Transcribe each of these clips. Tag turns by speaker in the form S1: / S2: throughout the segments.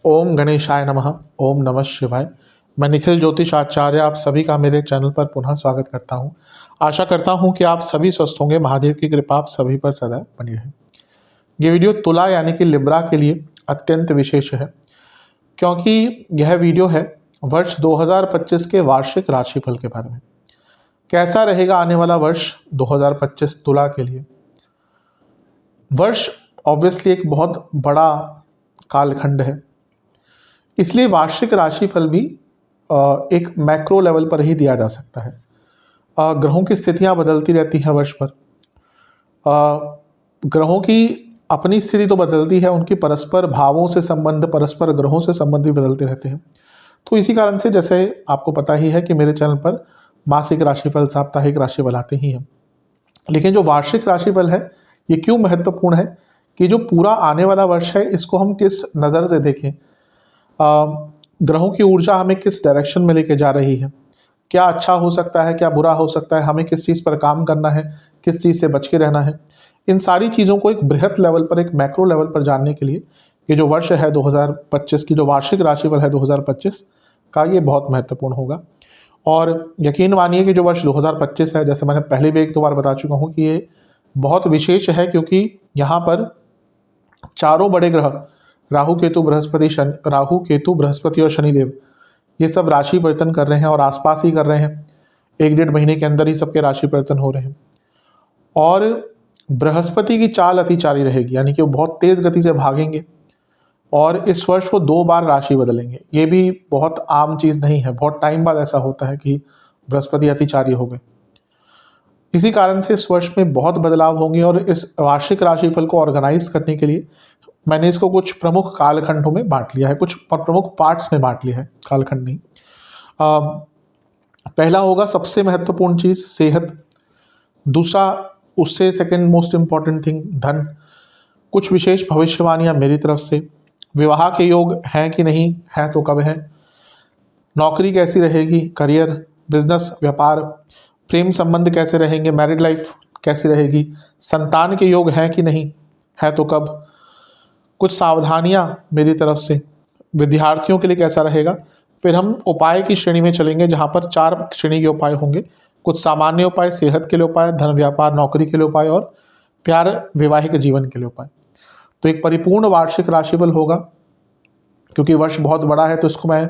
S1: ओम गणेशाय नमः। ओम नमः शिवाय। मैं निखिल ज्योतिष आचार्य आप सभी का मेरे चैनल पर पुनः स्वागत करता हूं। आशा करता हूं कि आप सभी स्वस्थ होंगे। महादेव की कृपा आप सभी पर सदैव बनी रहे। ये वीडियो तुला यानी कि लिब्रा के लिए अत्यंत विशेष है, क्योंकि यह वीडियो है वर्ष 2025 के वार्षिक राशिफल के बारे में। कैसा रहेगा आने वाला वर्ष 2025 तुला के लिए। वर्ष ऑब्वियसली एक बहुत बड़ा कालखंड है, इसलिए वार्षिक राशिफल भी एक मैक्रो लेवल पर ही दिया जा सकता है। ग्रहों की स्थितियां बदलती रहती हैं वर्ष पर। ग्रहों की अपनी स्थिति तो बदलती है, उनकी परस्पर भावों से संबंध, परस्पर ग्रहों से संबंध भी बदलते रहते हैं। तो इसी कारण से जैसे आपको पता ही है कि मेरे चैनल पर मासिक राशिफल, साप्ताहिक राशिफल आते ही हैं, लेकिन जो वार्षिक राशिफल है ये क्यों महत्वपूर्ण है कि जो पूरा आने वाला वर्ष है इसको हम किस नज़र से देखें। ग्रहों की ऊर्जा हमें किस डायरेक्शन में लेके जा रही है, क्या अच्छा हो सकता है, क्या बुरा हो सकता है, हमें किस चीज़ पर काम करना है, किस चीज़ से बच के रहना है। इन सारी चीज़ों को एक बृहत लेवल पर, एक मैक्रो लेवल पर जानने के लिए ये जो वर्ष है 2025 की, जो वार्षिक राशिफल है 2025 का, ये बहुत महत्वपूर्ण होगा। और यकीन मानिए कि जो वर्ष 2025 है, जैसे मैंने पहले भी एक दो बार बता चुका हूँ कि ये बहुत विशेष है, क्योंकि यहाँ पर चारों बड़े ग्रह राहु केतु बृहस्पति और शनिदेव ये सब राशि परिवर्तन कर रहे हैं और आसपास ही कर रहे हैं। 1-1.5 महीने के अंदर ही सबके राशि परिवर्तन हो रहे हैं। और बृहस्पति की चाल अतिचारी रहेगी, यानी कि वो बहुत तेज़ गति से भागेंगे और इस वर्ष वो 2 बार राशि बदलेंगे। ये भी बहुत आम चीज़ नहीं है, बहुत टाइम बाद ऐसा होता है कि बृहस्पति अतिचारी हो गए। इसी कारण से इस वर्ष में बहुत बदलाव होंगे और इस वार्षिक राशिफल को ऑर्गेनाइज करने के लिए मैंने इसको कुछ प्रमुख कालखंडों में बांट लिया है, कुछ प्रमुख पार्ट्स में बांट लिया है, कालखंड नहीं। पहला होगा सबसे महत्वपूर्ण चीज़ सेहत, दूसरा उससे सेकंड मोस्ट इम्पॉर्टेंट थिंग धन, कुछ विशेष भविष्यवाणियाँ मेरी तरफ से, विवाह के योग हैं कि नहीं है तो कब है, नौकरी कैसी रहेगी, करियर, बिजनेस, व्यापार, प्रेम संबंध कैसे रहेंगे, मैरिड लाइफ कैसी रहेगी, संतान के योग हैं कि नहीं है तो कब, कुछ सावधानियां मेरी तरफ से, विद्यार्थियों के लिए कैसा रहेगा। फिर हम उपाय की श्रेणी में चलेंगे, जहां पर 4 श्रेणी के उपाय होंगे। कुछ सामान्य उपाय, सेहत के लिए उपाय, धन व्यापार नौकरी के लिए उपाय और प्यार वैवाहिक जीवन के लिए उपाय। तो एक परिपूर्ण वार्षिक राशिफल होगा। क्योंकि वर्ष बहुत बड़ा है तो इसको मैं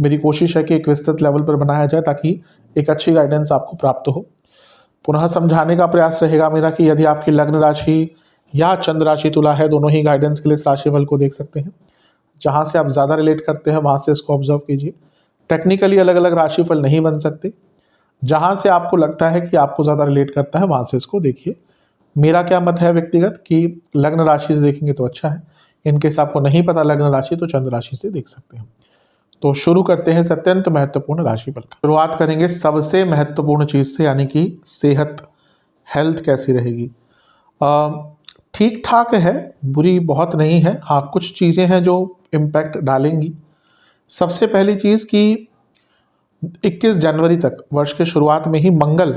S1: मेरी कोशिश है कि एक विस्तृत लेवल पर बनाया जाए ताकि एक अच्छी गाइडेंस आपको प्राप्त हो। पुनः समझाने का प्रयास रहेगा मेरा कि यदि आपकी लग्न राशि या चंद्र राशि तुला है, दोनों ही गाइडेंस के लिए इस राशिफल को देख सकते हैं। जहाँ से आप ज़्यादा रिलेट करते हैं वहाँ से इसको ऑब्जर्व कीजिए। टेक्निकली अलग अलग राशिफल नहीं बन सकते, जहाँ से आपको लगता है कि आपको ज़्यादा रिलेट करता है वहाँ से इसको देखिए। मेरा क्या मत है व्यक्तिगत कि लग्न राशि से देखेंगे तो अच्छा है। इनकेस आपको नहीं पता लग्न राशि तो चंद्र राशि से देख सकते हैं। तो शुरू करते हैं अत्यंत महत्वपूर्ण राशिफल। शुरुआत करेंगे सबसे महत्वपूर्ण चीज़ से, यानी कि सेहत, हेल्थ कैसी रहेगी। ठीक ठाक है, बुरी बहुत नहीं है। हाँ, कुछ चीज़ें हैं जो इम्पैक्ट डालेंगी। सबसे पहली चीज़ कि 21 जनवरी तक वर्ष के शुरुआत में ही मंगल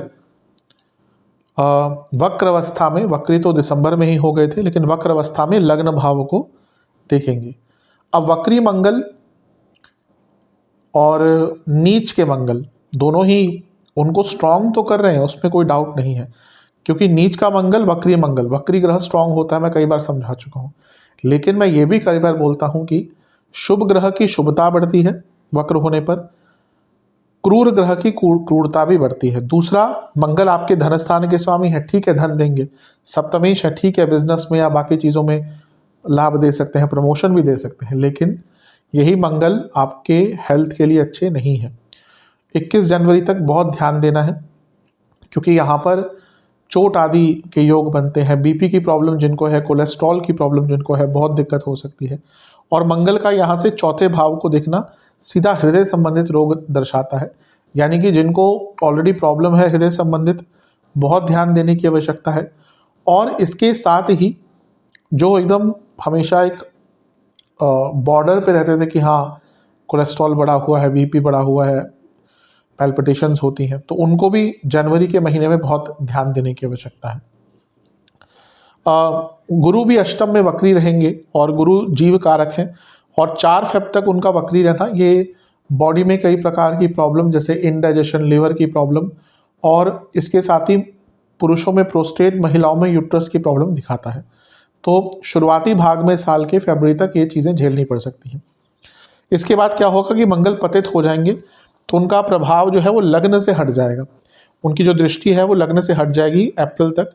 S1: वक्र अवस्था में, वक्री तो दिसंबर में ही हो गए थे, लेकिन वक्र अवस्था में लग्न भाव को देखेंगे। अब वक्री मंगल और नीच के मंगल दोनों ही उनको स्ट्रांग तो कर रहे हैं, उसमें कोई डाउट नहीं है। क्योंकि नीच का मंगल, वक्री ग्रह स्ट्रांग होता है, मैं कई बार समझा चुका हूँ। लेकिन मैं ये भी कई बार बोलता हूँ कि शुभ ग्रह की शुभता बढ़ती है वक्र होने पर, क्रूर ग्रह की क्रूरता भी बढ़ती है। दूसरा, मंगल आपके धन स्थान के स्वामी है, ठीक है, धन देंगे। सप्तमेश है, ठीक है, बिजनेस में या बाकी चीज़ों में लाभ दे सकते हैं, प्रमोशन भी दे सकते हैं। लेकिन यही मंगल आपके हेल्थ के लिए अच्छे नहीं है। 21 जनवरी तक बहुत ध्यान देना है, क्योंकि यहाँ पर चोट आदि के योग बनते हैं। बीपी की प्रॉब्लम जिनको है, कोलेस्ट्रॉल की प्रॉब्लम जिनको है, बहुत दिक्कत हो सकती है। और मंगल का यहाँ से चौथे भाव को देखना सीधा हृदय संबंधित रोग दर्शाता है। यानी कि जिनको ऑलरेडी प्रॉब्लम है हृदय संबंधित, बहुत ध्यान देने की आवश्यकता है। और इसके साथ ही जो एकदम हमेशा एक बॉर्डर पे रहते थे कि हाँ कोलेस्ट्रॉल बढ़ा हुआ है, बीपी बढ़ा हुआ है, पैल्पिटेशंस होती हैं, तो उनको भी जनवरी के महीने में बहुत ध्यान देने की आवश्यकता है। गुरु भी अष्टम में वक्री रहेंगे और गुरु जीव कारक हैं, और 4 फेब तक उनका वक्री रहना ये बॉडी में कई प्रकार की प्रॉब्लम जैसे इंडाइजेशन, लिवर की प्रॉब्लम, और इसके साथ ही पुरुषों में प्रोस्टेट, महिलाओं में यूट्रस की प्रॉब्लम दिखाता है। तो शुरुआती भाग में साल के फरवरी तक ये चीज़ें झेलनी पड़ सकती हैं। इसके बाद क्या होगा कि मंगल पतित हो जाएंगे, तो उनका प्रभाव जो है वो लग्न से हट जाएगा, उनकी जो दृष्टि है वो लग्न से हट जाएगी अप्रैल तक।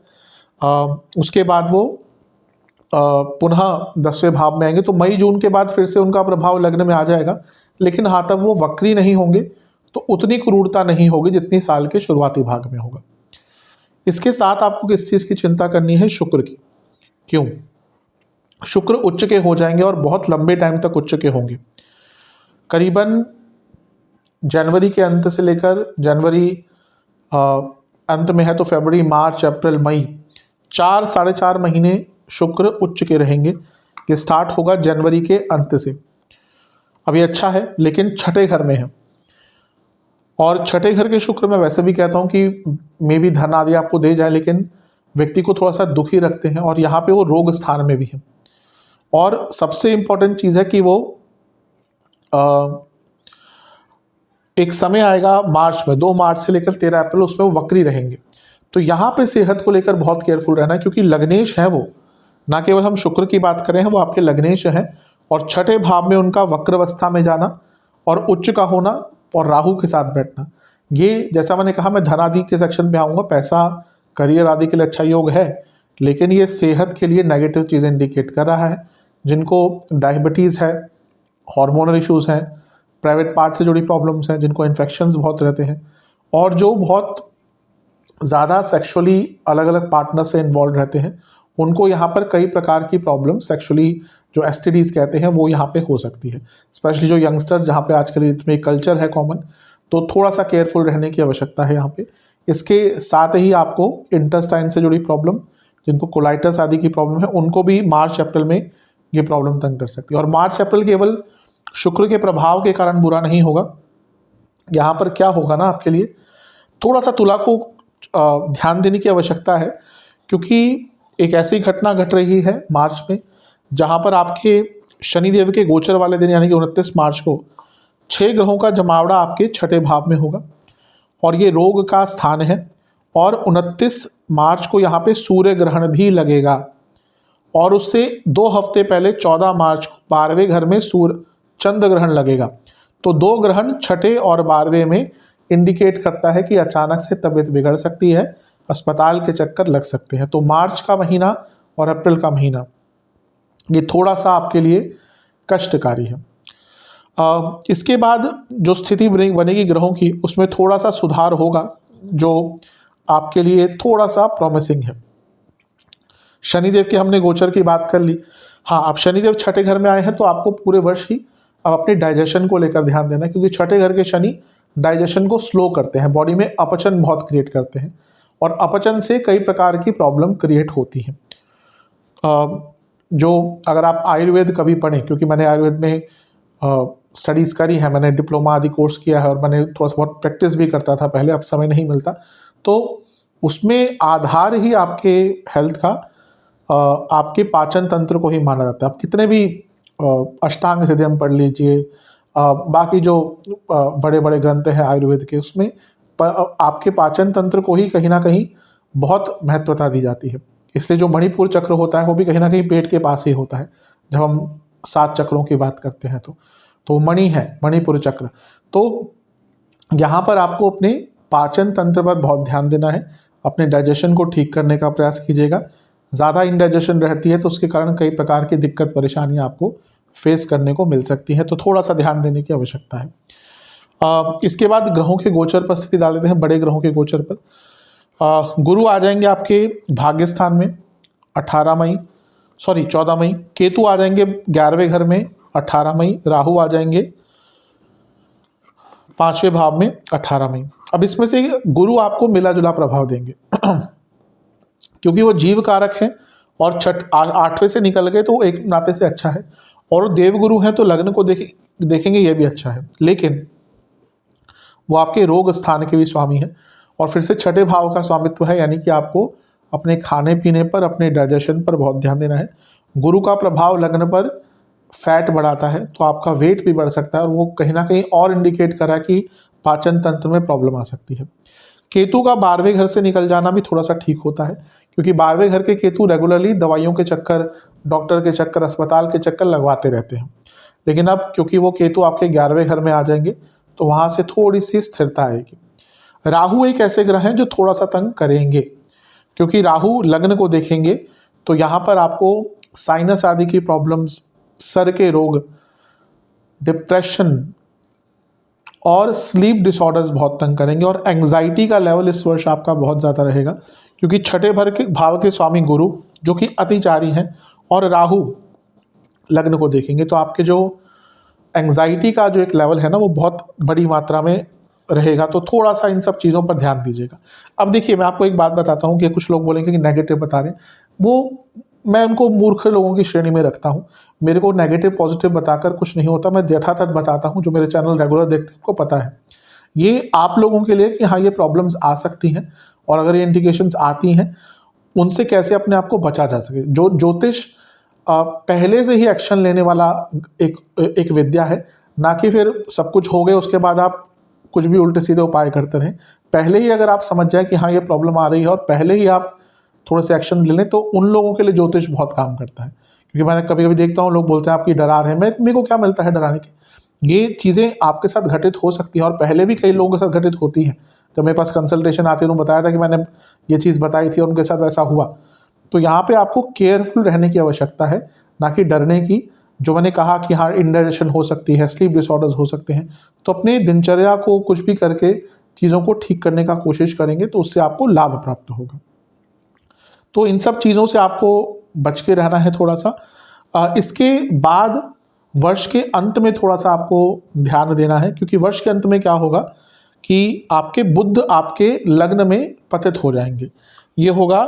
S1: उसके बाद वो पुनः 10वें भाव में आएंगे, तो मई जून के बाद फिर से उनका प्रभाव लग्न में आ जाएगा, लेकिन हाँ तब वो वक्री नहीं होंगे, तो उतनी क्रूरता नहीं होगी जितनी साल के शुरुआती भाग में होगा। इसके साथ आपको किस चीज़ की चिंता करनी है? शुक्र की। क्यों? शुक्र उच्च के हो जाएंगे और बहुत लंबे टाइम तक उच्च के होंगे। करीबन जनवरी के अंत से लेकर जनवरी अंत में है तो फरवरी, मार्च, अप्रैल, मई 4-4.5 महीने शुक्र उच्च के रहेंगे। ये स्टार्ट होगा जनवरी के अंत से। अब ये अच्छा है, लेकिन छठे घर में है, और छठे घर के शुक्र मैं वैसे भी कहता हूँ कि मे भी धन आदि आपको दे जाए, लेकिन व्यक्ति को थोड़ा सा दुखी रखते हैं, और यहाँ पे वो रोग स्थान में भी है। और सबसे इम्पोर्टेंट चीज़ है कि वो एक समय आएगा मार्च में, 2 मार्च से लेकर 13 अप्रैल, उसमें वो वक्री रहेंगे। तो यहाँ पे सेहत को लेकर बहुत केयरफुल रहना है, क्योंकि लग्नेश है वो, ना केवल हम शुक्र की बात करें हैं, वो आपके लग्नेश हैं, और छठे भाव में उनका वक्रावस्था में जाना और उच्च का होना और राहु के साथ बैठना, ये जैसा मैंने कहा, मैं धन आदि के सेक्शन पे आऊँगा, पैसा करियर आदि के लिए अच्छा योग है, लेकिन ये सेहत के लिए नेगेटिव चीज़ें इंडिकेट कर रहा है। जिनको डायबिटीज़ है, हार्मोनल इश्यूज़ हैं, प्राइवेट पार्ट से जुड़ी प्रॉब्लम्स हैं, जिनको इन्फेक्शंस बहुत रहते हैं, और जो बहुत ज़्यादा सेक्सुअली अलग अलग पार्टनर से इन्वॉल्व रहते हैं, उनको यहाँ पर कई प्रकार की प्रॉब्लम सेक्सुअली जो एसटीडीज़ कहते हैं वो यहाँ पे हो सकती है। स्पेशली जो यंगस्टर, जहाँ पे आजकल इसमें कल्चर है कॉमन, तो थोड़ा सा केयरफुल रहने की आवश्यकता है यहाँ पे। इसके साथ ही आपको इंटेस्टाइन से जुड़ी प्रॉब्लम, जिनको कोलाइटिस आदि की प्रॉब्लम है, उनको भी मार्च अप्रैल में ये प्रॉब्लम तंग कर सकती है। और मार्च अप्रैल केवल शुक्र के प्रभाव के कारण बुरा नहीं होगा। यहाँ पर क्या होगा ना, आपके लिए थोड़ा सा तुला को ध्यान देने की आवश्यकता है, क्योंकि एक ऐसी घटना घट रही है मार्च में जहाँ पर आपके शनिदेव के गोचर वाले दिन यानी कि 29 मार्च को 6 ग्रहों का जमावड़ा आपके छठे भाव में होगा, और ये रोग का स्थान है। और 29 मार्च को यहाँ पे सूर्य ग्रहण भी लगेगा, और उससे 2 हफ्ते पहले 14 मार्च को 12वें घर में सूर्य चंद्र ग्रहण लगेगा। तो 2 ग्रहण छठे और 12वें में इंडिकेट करता है कि अचानक से तबीयत बिगड़ सकती है, अस्पताल के चक्कर लग सकते हैं। तो मार्च का महीना और अप्रैल का महीना ये थोड़ा सा आपके लिए कष्टकारी है। इसके बाद जो स्थिति बनेगी ग्रहों की, उसमें थोड़ा सा सुधार होगा, जो आपके लिए थोड़ा सा प्रॉमिसिंग है। शनिदेव के हमने गोचर की बात कर ली। हाँ, आप शनिदेव छठे घर में आए हैं, तो आपको पूरे वर्ष ही अब अपने डाइजेशन को लेकर ध्यान देना है, क्योंकि छठे घर के शनि डाइजेशन को स्लो करते हैं, बॉडी में अपचन बहुत क्रिएट करते हैं, और अपचन से कई प्रकार की प्रॉब्लम क्रिएट होती है। जो अगर आप आयुर्वेद कभी पढ़ें, क्योंकि मैंने आयुर्वेद में स्टडीज़ करी है, मैंने डिप्लोमा आदि कोर्स किया है, और मैंने थोड़ा सा बहुत प्रैक्टिस भी करता था पहले, अब समय नहीं मिलता, तो उसमें आधार ही आपके हेल्थ का आपके पाचन तंत्र को ही माना जाता है। आप कितने भी अष्टांग हृदयम पढ़ लीजिए, बाकी जो बड़े बड़े ग्रंथ हैं आयुर्वेद के, उसमें आपके पाचन तंत्र को ही कहीं ना कहीं बहुत महत्वता दी जाती है। इसलिए जो मणिपुर चक्र होता है वो भी कहीं ना कहीं पेट के पास ही होता है। जब हम 7 चक्रों की बात करते हैं तो मणि है, मणिपुर चक्र। तो यहाँ पर आपको अपने पाचन तंत्र पर बहुत ध्यान देना है, अपने डाइजेशन को ठीक करने का प्रयास कीजिएगा। ज़्यादा इंडाइजेशन रहती है तो उसके कारण कई प्रकार की दिक्कत परेशानियाँ आपको फेस करने को मिल सकती हैं, तो थोड़ा सा ध्यान देने की आवश्यकता है। इसके बाद ग्रहों के गोचर पर स्थिति डाल देते हैं, बड़े ग्रहों के गोचर पर। गुरु आ जाएंगे आपके भाग्य स्थान में 14 मई। केतु आ जाएंगे 11वें घर में 18 मई। राहु आ जाएंगे 5वें भाव में 18 मई। अब इसमें से गुरु आपको मिला जुला प्रभाव देंगे क्योंकि वो जीव कारक है, और 8वें से निकल गए तो वो एक नाते से अच्छा है, और वो देवगुरु हैं तो लग्न को देखेंगे ये भी अच्छा है, लेकिन वो आपके रोग स्थान के भी स्वामी हैं, और फिर से छठे भाव का स्वामित्व है, यानी कि आपको अपने खाने पीने पर, अपने डाइजेशन पर बहुत ध्यान देना है। गुरु का प्रभाव लग्न पर फैट बढ़ाता है, तो आपका वेट भी बढ़ सकता है और वो कहीं ना कहीं और इंडिकेट करा कि पाचन तंत्र में प्रॉब्लम आ सकती है। केतु का 12वें घर से निकल जाना भी थोड़ा सा ठीक होता है, क्योंकि 12वें घर के केतु रेगुलरली दवाइयों के चक्कर, डॉक्टर के चक्कर, अस्पताल के चक्कर लगवाते रहते हैं। लेकिन अब क्योंकि वो केतु आपके 11वें घर में आ जाएंगे तो वहाँ से थोड़ी सी स्थिरता आएगी। राहु एक ऐसे ग्रह हैं जो थोड़ा सा तंग करेंगे, क्योंकि राहु लग्न को देखेंगे तो यहाँ पर आपको साइनस आदि की प्रॉब्लम्स, सर के रोग, डिप्रेशन और स्लीप डिसऑर्डर्स बहुत तंग करेंगे। और एंग्जाइटी का लेवल इस वर्ष आपका बहुत ज़्यादा रहेगा, क्योंकि छठे भाव के स्वामी गुरु जो कि अतिचारी हैं और राहु लग्न को देखेंगे, तो आपके जो एंग्जाइटी का जो एक लेवल है ना वो बहुत बड़ी मात्रा में रहेगा। तो थोड़ा सा इन सब चीज़ों पर ध्यान दीजिएगा। अब देखिए, मैं आपको एक बात बताता हूँ कि कुछ लोग बोलेंगे कि नेगेटिव बता रहे हैं, वो मैं उनको मूर्ख लोगों की श्रेणी में रखता हूँ। मेरे को नेगेटिव पॉजिटिव बताकर कुछ नहीं होता, मैं यथातथ बताता हूँ। जो मेरे चैनल रेगुलर देखते हैं उनको पता है, ये आप लोगों के लिए कि हाँ ये प्रॉब्लम्स आ सकती हैं और अगर ये इंडिकेशंस आती हैं उनसे कैसे अपने आप को बचा जा सके। जो ज्योतिष पहले से ही एक्शन लेने वाला एक विद्या है, ना कि फिर सब कुछ हो गए उसके बाद आप कुछ भी उल्टे सीधे उपाय करते रहें। पहले ही अगर आप समझ जाए कि हाँ ये प्रॉब्लम आ रही है और पहले ही आप थोड़े से एक्शन ले लें, तो उन लोगों के लिए ज्योतिष बहुत काम करता है। क्योंकि मैंने कभी कभी देखता हूँ लोग बोलते हैं आपकी डरा रहे हैं, मेरे को क्या मिलता है डराने की। ये चीज़ें आपके साथ घटित हो सकती हैं और पहले भी कई लोगों के साथ घटित होती हैं। जब मेरे पास कंसल्टेशन आती है उन्होंने बताया था कि मैंने ये चीज़ बताई थी और उनके साथ ऐसा हुआ। तो यहाँ पे आपको केयरफुल रहने की आवश्यकता है, ना कि डरने की। जो मैंने कहा कि हाँ इंडाइजेशन हो सकती है, स्लीप डिसऑर्डर्स हो सकते हैं, तो अपने दिनचर्या को कुछ भी करके चीज़ों को ठीक करने का कोशिश करेंगे तो उससे आपको लाभ प्राप्त होगा। तो इन सब चीज़ों से आपको बच के रहना है थोड़ा सा। इसके बाद वर्ष के अंत में थोड़ा सा आपको ध्यान देना है, क्योंकि वर्ष के अंत में क्या होगा कि आपके बुध आपके लग्न में पतित हो जाएंगे। ये होगा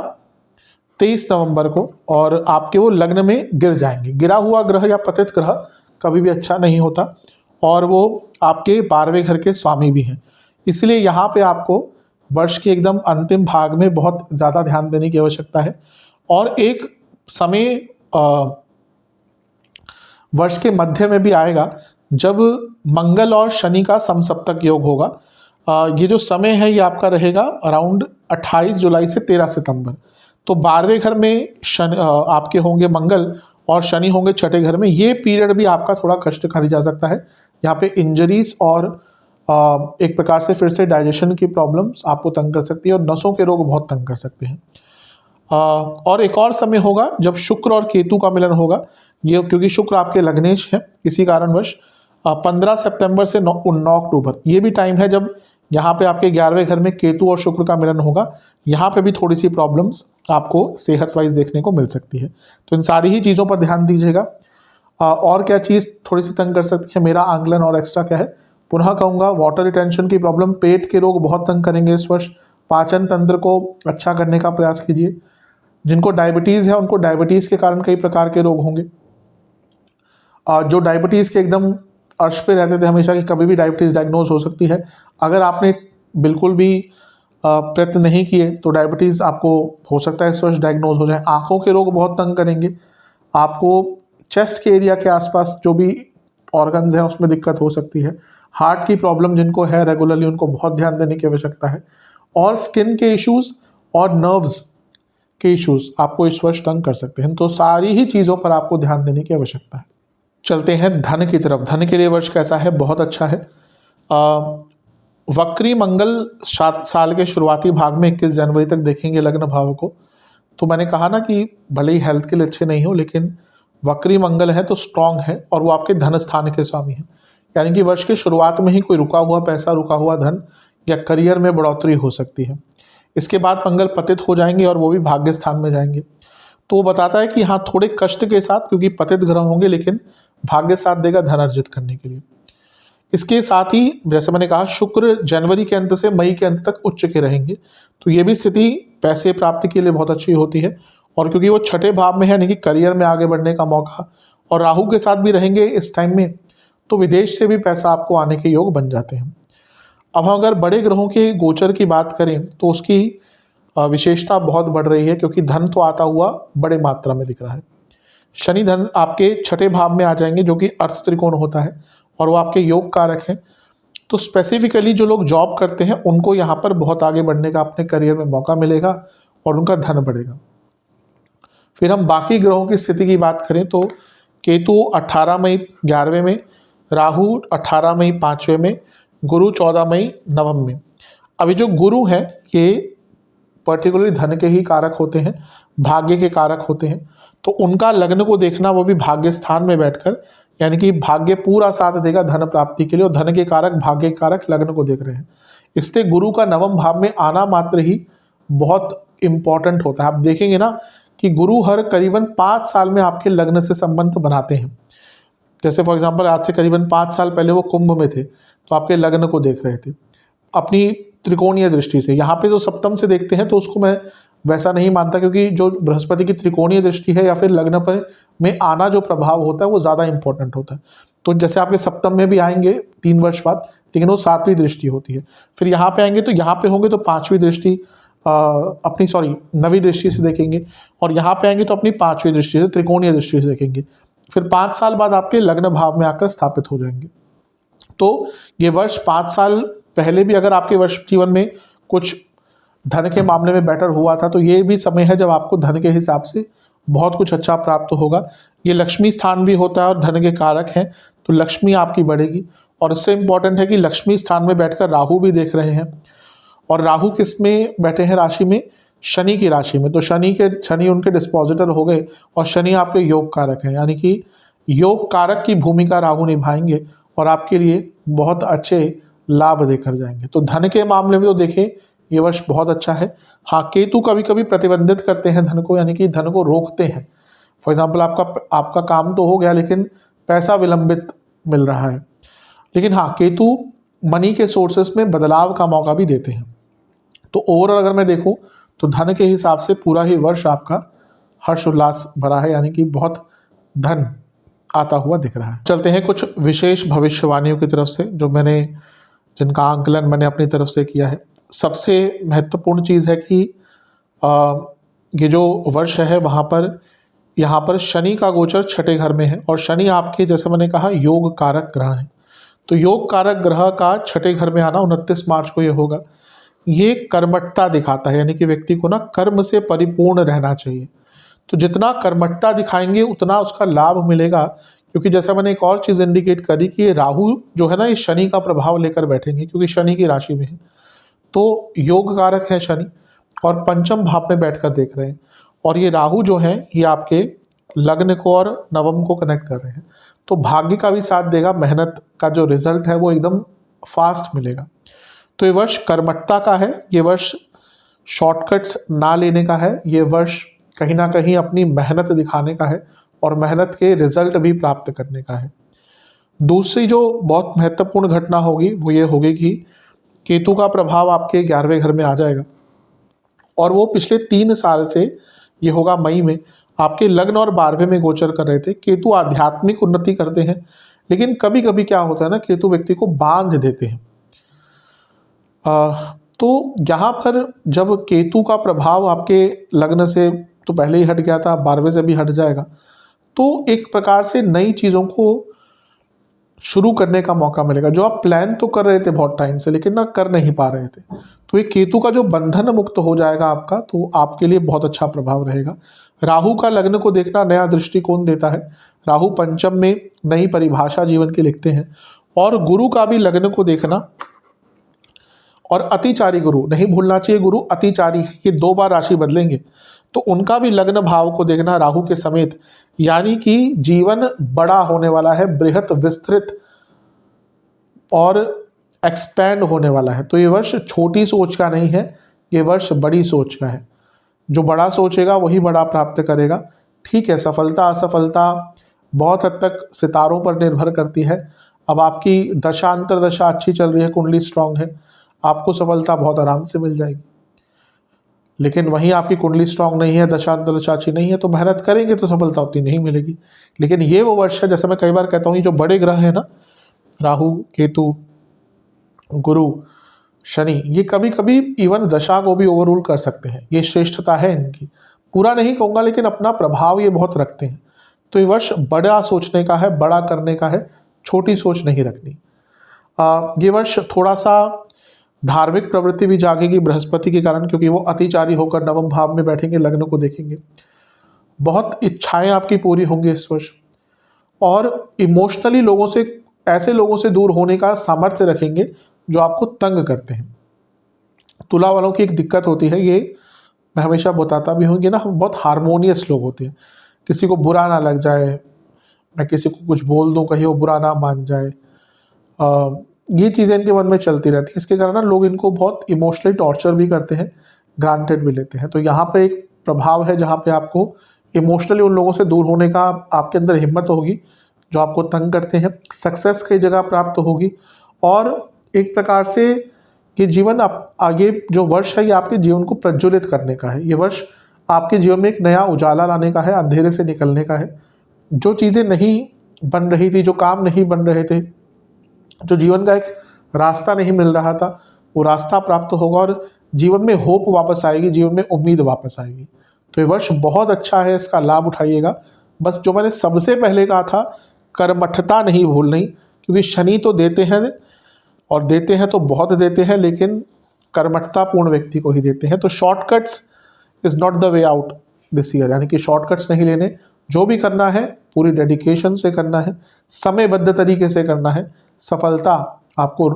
S1: 23 नवंबर को और आपके वो लग्न में गिर जाएंगे। गिरा हुआ ग्रह या पतित ग्रह कभी भी अच्छा नहीं होता और वो आपके 12वें घर के स्वामी भी हैं। इसलिए यहाँ पे आपको वर्ष के एकदम अंतिम भाग में बहुत ज़्यादा ध्यान देने की आवश्यकता है। और एक समय वर्ष के मध्य में भी आएगा जब मंगल और शनि का समसप्तक योग होगा। ये जो समय है ये आपका रहेगा अराउंड 28 जुलाई से 13 सितंबर। तो 12वें घर में शनि आपके होंगे मंगल और शनि होंगे छठे घर में। ये पीरियड भी आपका थोड़ा कष्टकारी जा सकता है। यहाँ पे इंजरीज और एक प्रकार से फिर से डाइजेशन की प्रॉब्लम्स आपको तंग कर सकती है और नसों के रोग बहुत तंग कर सकते हैं। और एक और समय होगा जब शुक्र और केतु का मिलन होगा। ये क्योंकि शुक्र आपके लग्नेश है, इसी कारणवश 15 सितंबर से 9 अक्टूबर ये भी टाइम है जब यहाँ पे आपके 11वें घर में केतु और शुक्र का मिलन होगा। यहाँ पे भी थोड़ी सी प्रॉब्लम्स आपको सेहत वाइज देखने को मिल सकती है। तो इन सारी ही चीज़ों पर ध्यान दीजिएगा। और क्या चीज़ थोड़ी सी तंग कर सकती है, मेरा आंकलन और एक्स्ट्रा क्या है, पुनः कहूँगा वाटर रिटेंशन की प्रॉब्लम, पेट के रोग बहुत तंग करेंगे इस वर्ष। पाचन तंत्र को अच्छा करने का प्रयास कीजिए। जिनको डायबिटीज़ है उनको डायबिटीज़ के कारण कई प्रकार के रोग होंगे। जो डायबिटीज़ के एकदम अर्श पे रहते थे हमेशा कि कभी भी डायबिटीज़ डायग्नोज हो सकती है, अगर आपने बिल्कुल भी प्रयत्न नहीं किए तो डायबिटीज़ आपको हो सकता है इस वर्ष डायग्नोज हो जाए। आँखों के रोग बहुत तंग करेंगे आपको। चेस्ट के एरिया के आसपास जो भी ऑर्गन्स हैं उसमें दिक्कत हो सकती है। हार्ट की प्रॉब्लम जिनको है रेगुलरली उनको बहुत ध्यान देने की आवश्यकता है। और स्किन के इश्यूज़ और नर्व्स के इश्यूज़ आपको इस वर्ष तंग कर सकते हैं। तो सारी ही चीज़ों पर आपको ध्यान देने की आवश्यकता है। चलते हैं धन की तरफ। धन के लिए वर्ष कैसा है? बहुत अच्छा है। वक्री मंगल 7 साल के शुरुआती भाग में 21 जनवरी तक देखेंगे लग्न भाव को। तो मैंने कहा ना कि भले ही हेल्थ के लिए अच्छे नहीं हो, लेकिन वक्री मंगल है तो स्ट्रांग है और वो आपके धन स्थान के स्वामी हैं। यानी कि वर्ष के शुरुआत में ही कोई रुका हुआ पैसा, रुका हुआ धन या करियर में बढ़ोतरी हो सकती है। इसके बाद मंगल पतित हो जाएंगे और वो भी भाग्य स्थान में जाएंगे। तो वो बताता है कि हाँ थोड़े कष्ट के साथ, क्योंकि पतित ग्रह होंगे, लेकिन भाग्य साथ देगा धन अर्जित करने के लिए। इसके साथ ही जैसे मैंने कहा शुक्र जनवरी के अंत से मई के अंत तक उच्च के रहेंगे, तो ये भी स्थिति पैसे प्राप्ति के लिए बहुत अच्छी होती है। और क्योंकि वो छठे भाव में है, यानी कि करियर में आगे बढ़ने का मौका, और राहु के साथ भी रहेंगे इस टाइम में, तो विदेश से भी पैसा आपको आने के योग बन जाते हैं। अब हम अगर बड़े ग्रहों के गोचर की बात करें तो उसकी विशेषता बहुत बढ़ रही है, क्योंकि धन तो आता हुआ बड़े मात्रा में दिख रहा है। शनि धन आपके छठे भाव में आ जाएंगे, जो कि अर्थ त्रिकोण होता है और वो आपके योग कारक हैं। तो स्पेसिफिकली जो लोग जॉब करते हैं उनको यहाँ पर बहुत आगे बढ़ने का अपने करियर में मौका मिलेगा और उनका धन बढ़ेगा। फिर हम बाकी ग्रहों की स्थिति की बात करें तो केतु 18 मई 11वें में, राहु 18 मई 5वें में, गुरु 14 मई 9वें में। अभी जो गुरु हैं ये पर्टिकुलरली धन के ही कारक होते हैं, भाग्य के कारक होते हैं। तो उनका लग्न को देखना, वो भी भाग्य स्थान में बैठकर, यानी कि भाग्य पूरा साथ देगा धन प्राप्ति के लिए, और धन के कारक भाग्य के कारक लग्न को देख रहे हैं। इससे गुरु का 9वें भाव में आना मात्र ही बहुत इंपॉर्टेंट होता है। आप देखेंगे ना कि गुरु हर करीबन 5 साल में आपके लग्न से संबंध बनाते हैं। जैसे फॉर एग्जांपल आज से करीबन 5 साल पहले वो कुंभ में थे, तो आपके लग्न को देख रहे थे अपनी त्रिकोणीय दृष्टि से। यहाँ पे जो सप्तम से देखते हैं तो उसको मैं वैसा नहीं मानता, क्योंकि जो बृहस्पति की त्रिकोणीय दृष्टि है या फिर लग्न पर में आना जो प्रभाव होता है वो ज़्यादा इंपॉर्टेंट होता है। तो जैसे आपके सप्तम में भी आएंगे 3 वर्ष बाद, लेकिन वो 7वीं दृष्टि होती है। फिर यहाँ पे आएंगे तो यहाँ पे होंगे तो 5वीं दृष्टि अपनी 9वीं दृष्टि से देखेंगे, और यहाँ पे आएंगे तो अपनी 5वीं दृष्टि से, त्रिकोणीय दृष्टि से देखेंगे। फिर 5 साल बाद आपके लग्न भाव में आकर स्थापित हो जाएंगे। तो ये वर्ष 5 साल पहले भी अगर आपके वर्ष जीवन में कुछ धन के मामले में बेटर हुआ था, तो ये भी समय है जब आपको धन के हिसाब से बहुत कुछ अच्छा प्राप्त होगा। ये लक्ष्मी स्थान भी होता है और धन के कारक हैं, तो लक्ष्मी आपकी बढ़ेगी। और इससे इम्पॉर्टेंट है कि लक्ष्मी स्थान में बैठकर राहु भी देख रहे हैं, और राहु किस में बैठे हैं राशि में, शनि की राशि में। तो शनि उनके डिस्पोजिटर हो गए, और शनि आपके योग कारक हैं, यानी कि योग कारक की भूमिका राहु निभाएंगे और आपके लिए बहुत अच्छे लाभ देकर जाएंगे। तो धन के मामले में तो देखें ये वर्ष बहुत अच्छा है। हाँ, केतु कभी कभी प्रतिबंधित करते हैं धन को, यानी कि धन को रोकते हैं। फॉर एग्जाम्पल आपका काम तो हो गया लेकिन पैसा विलंबित मिल रहा है। लेकिन हाँ, केतु मनी के सोर्सेस में बदलाव का मौका भी देते हैं। तो ओवरऑल अगर मैं देखूं तो धन के हिसाब से पूरा ही वर्ष आपका हर्ष उल्लास भरा है, यानी कि बहुत धन आता हुआ दिख रहा है। चलते हैं कुछ विशेष भविष्यवाणियों की तरफ से, जिनका आंकलन मैंने अपनी तरफ से किया है। सबसे महत्वपूर्ण चीज़ है कि ये जो वर्ष है यहाँ पर शनि का गोचर छठे घर में है, और शनि आपके, जैसे मैंने कहा, योग कारक ग्रह है। तो योग कारक ग्रह का छठे घर में आना 29 मार्च को ये होगा। ये कर्मठता दिखाता है, यानी कि व्यक्ति को ना कर्म से परिपूर्ण रहना चाहिए। तो जितना कर्मठता दिखाएंगे उतना उसका लाभ मिलेगा, क्योंकि जैसा मैंने एक और चीज़ इंडिकेट करी कि ये राहु जो है ना, ये शनि का प्रभाव लेकर बैठेंगे, क्योंकि शनि की राशि में है। तो योग कारक है शनि, और पंचम भाव में बैठकर देख रहे हैं। और ये राहु जो है ये आपके लग्न को और नवम को कनेक्ट कर रहे हैं। तो भाग्य का भी साथ देगा, मेहनत का जो रिजल्ट है वो एकदम फास्ट मिलेगा। तो ये वर्ष कर्मठता का है, ये वर्ष शॉर्टकट्स ना लेने का है, ये वर्ष कहीं ना कहीं अपनी मेहनत दिखाने का है और मेहनत के रिजल्ट भी प्राप्त करने का है। दूसरी जो बहुत महत्वपूर्ण घटना होगी वो ये होगी कि केतु का प्रभाव आपके 11वें घर में आ जाएगा, और वो पिछले 3 साल से ये होगा मई में आपके लग्न और 12वें में गोचर कर रहे थे। केतु आध्यात्मिक उन्नति करते हैं, लेकिन कभी कभी क्या होता है ना, केतु व्यक्ति को बांध देते हैं। तो यहाँ पर जब केतु का प्रभाव आपके लग्न से तो पहले ही हट गया था, 12वें से भी हट जाएगा, तो एक प्रकार से नई चीज़ों को शुरू करने का मौका मिलेगा। जो आप प्लान तो कर रहे थे बहुत टाइम से, लेकिन ना कर नहीं पा रहे थे, तो ये केतु का जो बंधन मुक्त हो जाएगा आपका, तो आपके लिए बहुत अच्छा प्रभाव रहेगा। राहु का लग्न को देखना नया दृष्टिकोण देता है। राहु पंचम में नई परिभाषा जीवन की लिखते हैं, और गुरु का भी लग्न को देखना, और अतिचारी गुरु नहीं भूलना चाहिए, गुरु अतिचारी है, ये 2 बार राशि बदलेंगे, तो उनका भी लग्न भाव को देखना राहु के समेत, यानी कि जीवन बड़ा होने वाला है, बृहत विस्तृत और एक्सपैंड होने वाला है। तो ये वर्ष छोटी सोच का नहीं है, ये वर्ष बड़ी सोच का है। जो बड़ा सोचेगा वही बड़ा प्राप्त करेगा। ठीक है, सफलता असफलता बहुत हद तक सितारों पर निर्भर करती है। अब आपकी दशा अंतरदशा अच्छी चल रही है, कुंडली स्ट्रांग है, आपको सफलता बहुत आराम से मिल जाएगी। लेकिन वहीं आपकी कुंडली स्ट्रांग नहीं है, दशा अंतरदशा अच्छी नहीं है, तो मेहनत करेंगे तो सफलता उतनी नहीं मिलेगी। लेकिन ये वो वर्ष है, जैसे मैं कई बार कहता हूँ, ये जो बड़े ग्रह है ना, राहु केतु गुरु, शनि ये कभी कभी इवन दशा को भी ओवररूल कर सकते हैं, ये श्रेष्ठता है इनकी। पूरा नहीं कहूँगा लेकिन अपना प्रभाव ये बहुत रखते हैं। तो ये वर्ष बड़ा सोचने का है, बड़ा करने का है, छोटी सोच नहीं रखनी। ये वर्ष थोड़ा सा धार्मिक प्रवृत्ति भी जागेगी बृहस्पति के कारण, क्योंकि वो अतिचारी होकर नवम भाव में बैठेंगे, लग्न को देखेंगे। बहुत इच्छाएं आपकी पूरी होंगी इस वर्ष, और इमोशनली लोगों से, ऐसे लोगों से दूर होने का सामर्थ्य रखेंगे जो आपको तंग करते हैं। तुला वालों की एक दिक्कत होती है, ये मैं हमेशा बताता भी हूँ कि ना हम बहुत हारमोनियस लोग होते हैं, किसी को बुरा ना लग जाए, मैं किसी को कुछ बोल दूँ कहीं वो बुरा ना मान जाए, ये चीज़ें इनके मन में चलती रहती है। इसके कारण ना लोग इनको बहुत इमोशनली टॉर्चर भी करते हैं, ग्रांटेड भी लेते हैं। तो यहाँ पे एक प्रभाव है जहाँ पे आपको इमोशनली उन लोगों से दूर होने का आपके अंदर हिम्मत होगी जो आपको तंग करते हैं। सक्सेस की जगह प्राप्त होगी, और एक प्रकार से ये जीवन आप आगे जो वर्ष है ये आपके जीवन को प्रज्वलित करने का है। ये वर्ष आपके जीवन में एक नया उजाला लाने का है, अंधेरे से निकलने का है। जो चीज़ें नहीं बन रही थी, जो काम नहीं बन रहे थे, जो जीवन का एक रास्ता नहीं मिल रहा था, वो रास्ता प्राप्त होगा और जीवन में होप वापस आएगी, जीवन में उम्मीद वापस आएगी। तो ये वर्ष बहुत अच्छा है, इसका लाभ उठाइएगा। बस जो मैंने सबसे पहले कहा था, कर्मठता नहीं भूलनी, क्योंकि शनि तो देते हैं और देते हैं तो बहुत देते हैं, लेकिन कर्मठतापूर्ण व्यक्ति को ही देते हैं। तो shortcuts is not the way out this year, यानी कि शॉर्टकट्स नहीं लेने, जो भी करना है पूरी डेडिकेशन से करना है, समयबद्ध तरीके से करना है। सफलता आपको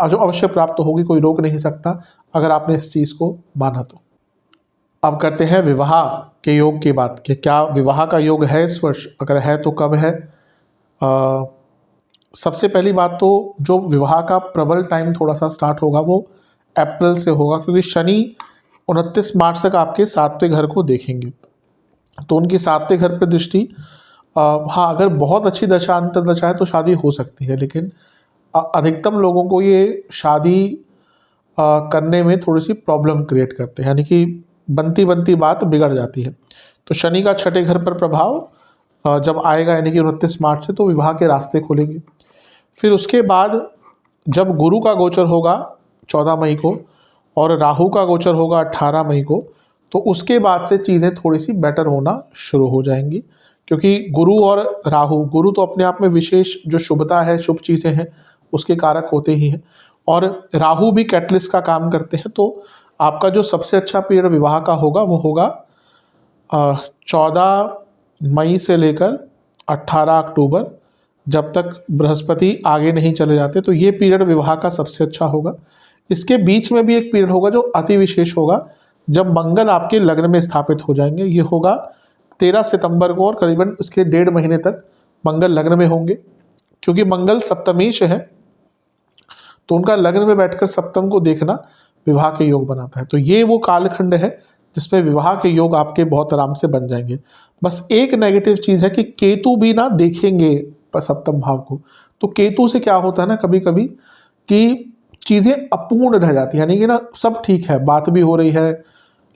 S1: अवश्य प्राप्त होगी, कोई रोक नहीं सकता अगर आपने इस चीज़ को माना तो। अब करते हैं विवाह के योग की बात कि क्या विवाह का योग है इस वर्ष, अगर है तो कब है। सबसे पहली बात तो जो विवाह का प्रबल टाइम थोड़ा सा स्टार्ट होगा वो अप्रैल से होगा, क्योंकि शनि 29 मार्च तक आपके 7वें घर को देखेंगे। तो उनकी 7वें घर पर दृष्टि, हाँ अगर बहुत अच्छी दशा अंतर दशा है तो शादी हो सकती है, लेकिन अधिकतम लोगों को ये शादी करने में थोड़ी सी प्रॉब्लम क्रिएट करते हैं, यानी कि बनती बनती बात बिगड़ जाती है। तो शनि का 6ठे घर पर प्रभाव जब आएगा, यानी कि 29 मार्च से, तो विवाह के रास्ते खुलेंगे। फिर उसके बाद जब गुरु का गोचर होगा 14 मई को और राहु का गोचर होगा 18 मई को, तो उसके बाद से चीज़ें थोड़ी सी बेटर होना शुरू हो जाएंगी, क्योंकि गुरु और राहु, गुरु तो अपने आप में विशेष जो शुभता है, शुभ चीज़ें हैं उसके कारक होते ही हैं, और राहु भी कैटलिस्ट का काम करते हैं। तो आपका जो सबसे अच्छा पीरियड विवाह का होगा वो होगा 14 मई से लेकर 18 अक्टूबर, जब तक बृहस्पति आगे नहीं चले जाते। तो ये पीरियड विवाह का सबसे अच्छा होगा। इसके बीच में भी एक पीरियड होगा जो अति विशेष होगा, जब मंगल आपके लग्न में स्थापित हो जाएंगे। ये होगा 13 सितंबर को, और करीबन इसके 1.5 महीने तक मंगल लग्न में होंगे, क्योंकि मंगल सप्तमेश है, तो उनका लग्न में बैठकर सप्तम को देखना विवाह के योग बनाता है। तो ये वो कालखंड है जिसमें विवाह के योग आपके बहुत आराम से बन जाएंगे। बस एक नेगेटिव चीज़ है कि केतु भी ना देखेंगे सप्तम भाव को। तो केतु से क्या होता है ना कभी कभी कि चीज़ें अपूर्ण रह जाती हैं, यानी कि ना सब ठीक है, बात भी हो रही है,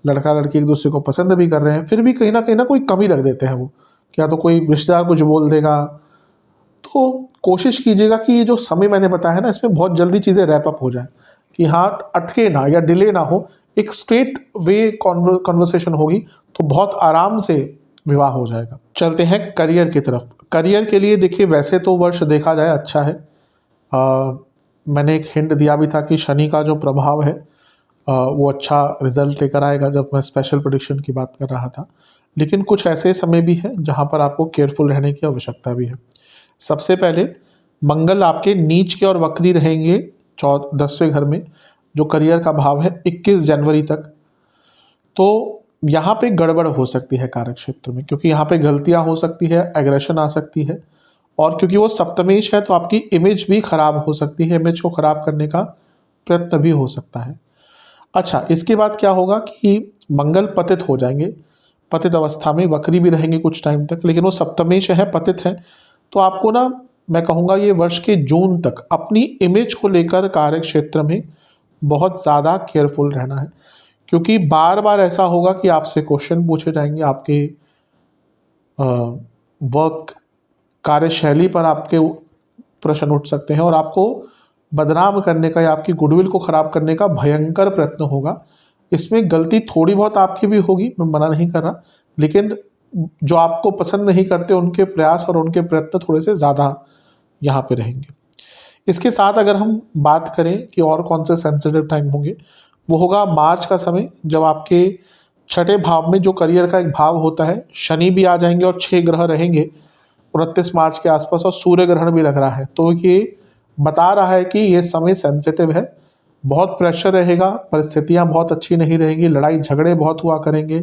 S1: लड़का लड़की एक दूसरे को पसंद भी कर रहे हैं, फिर भी कहीं ना कोई कमी रख देते हैं वो, क्या तो कोई रिश्तेदार कुछ बोल देगा। तो कोशिश कीजिएगा कि ये जो समय मैंने बताया है ना, इसमें बहुत जल्दी चीज़ें रैप अप हो जाए, कि हाँ अटके ना या डिले ना हो, एक स्ट्रेट वे कॉन्वर्सेशन होगी तो बहुत आराम से विवाह हो जाएगा। चलते हैं करियर की तरफ। करियर के लिए देखिए, वैसे तो वर्ष देखा जाए अच्छा है। मैंने एक हिंट दिया भी था कि शनि का जो प्रभाव है वो अच्छा रिजल्ट लेकर आएगा जब मैं स्पेशल प्रेडिक्शन की बात कर रहा था, लेकिन कुछ ऐसे समय भी हैं जहाँ पर आपको केयरफुल रहने की आवश्यकता भी है। सबसे पहले मंगल आपके नीच के और वक्री रहेंगे 10वें घर में, जो करियर का भाव है 21 जनवरी तक। तो यहाँ पे गड़बड़ हो सकती है कार्य क्षेत्र में, क्योंकि यहाँ पे गलतियाँ हो सकती है, एग्रेशन आ सकती है, और क्योंकि वो सप्तमेश है तो आपकी इमेज भी खराब हो सकती है, इमेज को खराब करने का प्रयत्न भी हो सकता है। अच्छा, इसके बाद क्या होगा कि मंगल पतित हो जाएंगे, पतित अवस्था में वक्री भी रहेंगे कुछ टाइम तक, लेकिन वो सप्तमेश है, पतित है। तो आपको ना मैं कहूँगा ये वर्ष के जून तक अपनी इमेज को लेकर कार्य क्षेत्र में बहुत ज़्यादा केयरफुल रहना है, क्योंकि बार बार ऐसा होगा कि आपसे क्वेश्चन पूछे जाएंगे, आपके वर्क कार्यशैली पर आपके प्रश्न उठ सकते हैं, और आपको बदनाम करने का या आपकी गुडविल को खराब करने का भयंकर प्रयत्न होगा। इसमें गलती थोड़ी बहुत आपकी भी होगी, मैं मना नहीं कर रहा, लेकिन जो आपको पसंद नहीं करते उनके प्रयास और उनके प्रयत्न थोड़े से ज़्यादा यहाँ पे रहेंगे। इसके साथ अगर हम बात करें कि और कौन से सेंसिटिव टाइम होंगे, वो होगा मार्च का समय, जब आपके छठे भाव में जो करियर का एक भाव होता है, शनि भी आ जाएंगे और 6 ग्रह रहेंगे 29 मार्च के आसपास, और सूर्य ग्रहण भी लग रहा है। तो ये बता रहा है कि ये समय सेंसिटिव है, बहुत प्रेशर रहेगा, परिस्थितियां बहुत अच्छी नहीं रहेंगी, लड़ाई झगड़े बहुत हुआ करेंगे,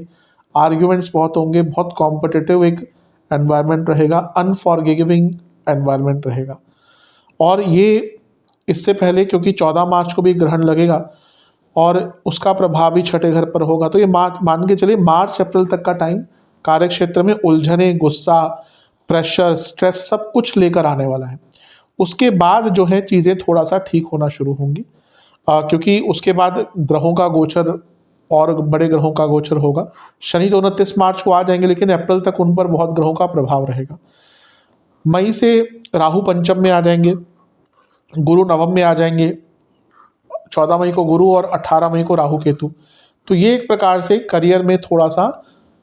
S1: आर्ग्यूमेंट्स बहुत होंगे, बहुत कॉम्पिटिटिव एक एनवायरनमेंट रहेगा, अनफॉरगिविंग एनवायरनमेंट रहेगा। और ये इससे पहले, क्योंकि 14 मार्च को भी ग्रहण लगेगा और उसका प्रभाव भी छठे घर पर होगा, तो ये मार्च, मान के चलिए मार्च अप्रैल तक का टाइम कार्य क्षेत्र में उलझने, गुस्सा, प्रेशर, स्ट्रेस सब कुछ लेकर आने वाला है। उसके बाद जो है चीज़ें थोड़ा सा ठीक होना शुरू होंगी, क्योंकि उसके बाद ग्रहों का गोचर और बड़े ग्रहों का गोचर होगा। शनि तो 29 मार्च को आ जाएंगे, लेकिन अप्रैल तक उन पर बहुत ग्रहों का प्रभाव रहेगा। मई से राहु पंचम में आ जाएंगे, गुरु नवम में आ जाएंगे, 14 मई को गुरु और 18 मई को राहु केतु। तो ये एक प्रकार से करियर में थोड़ा सा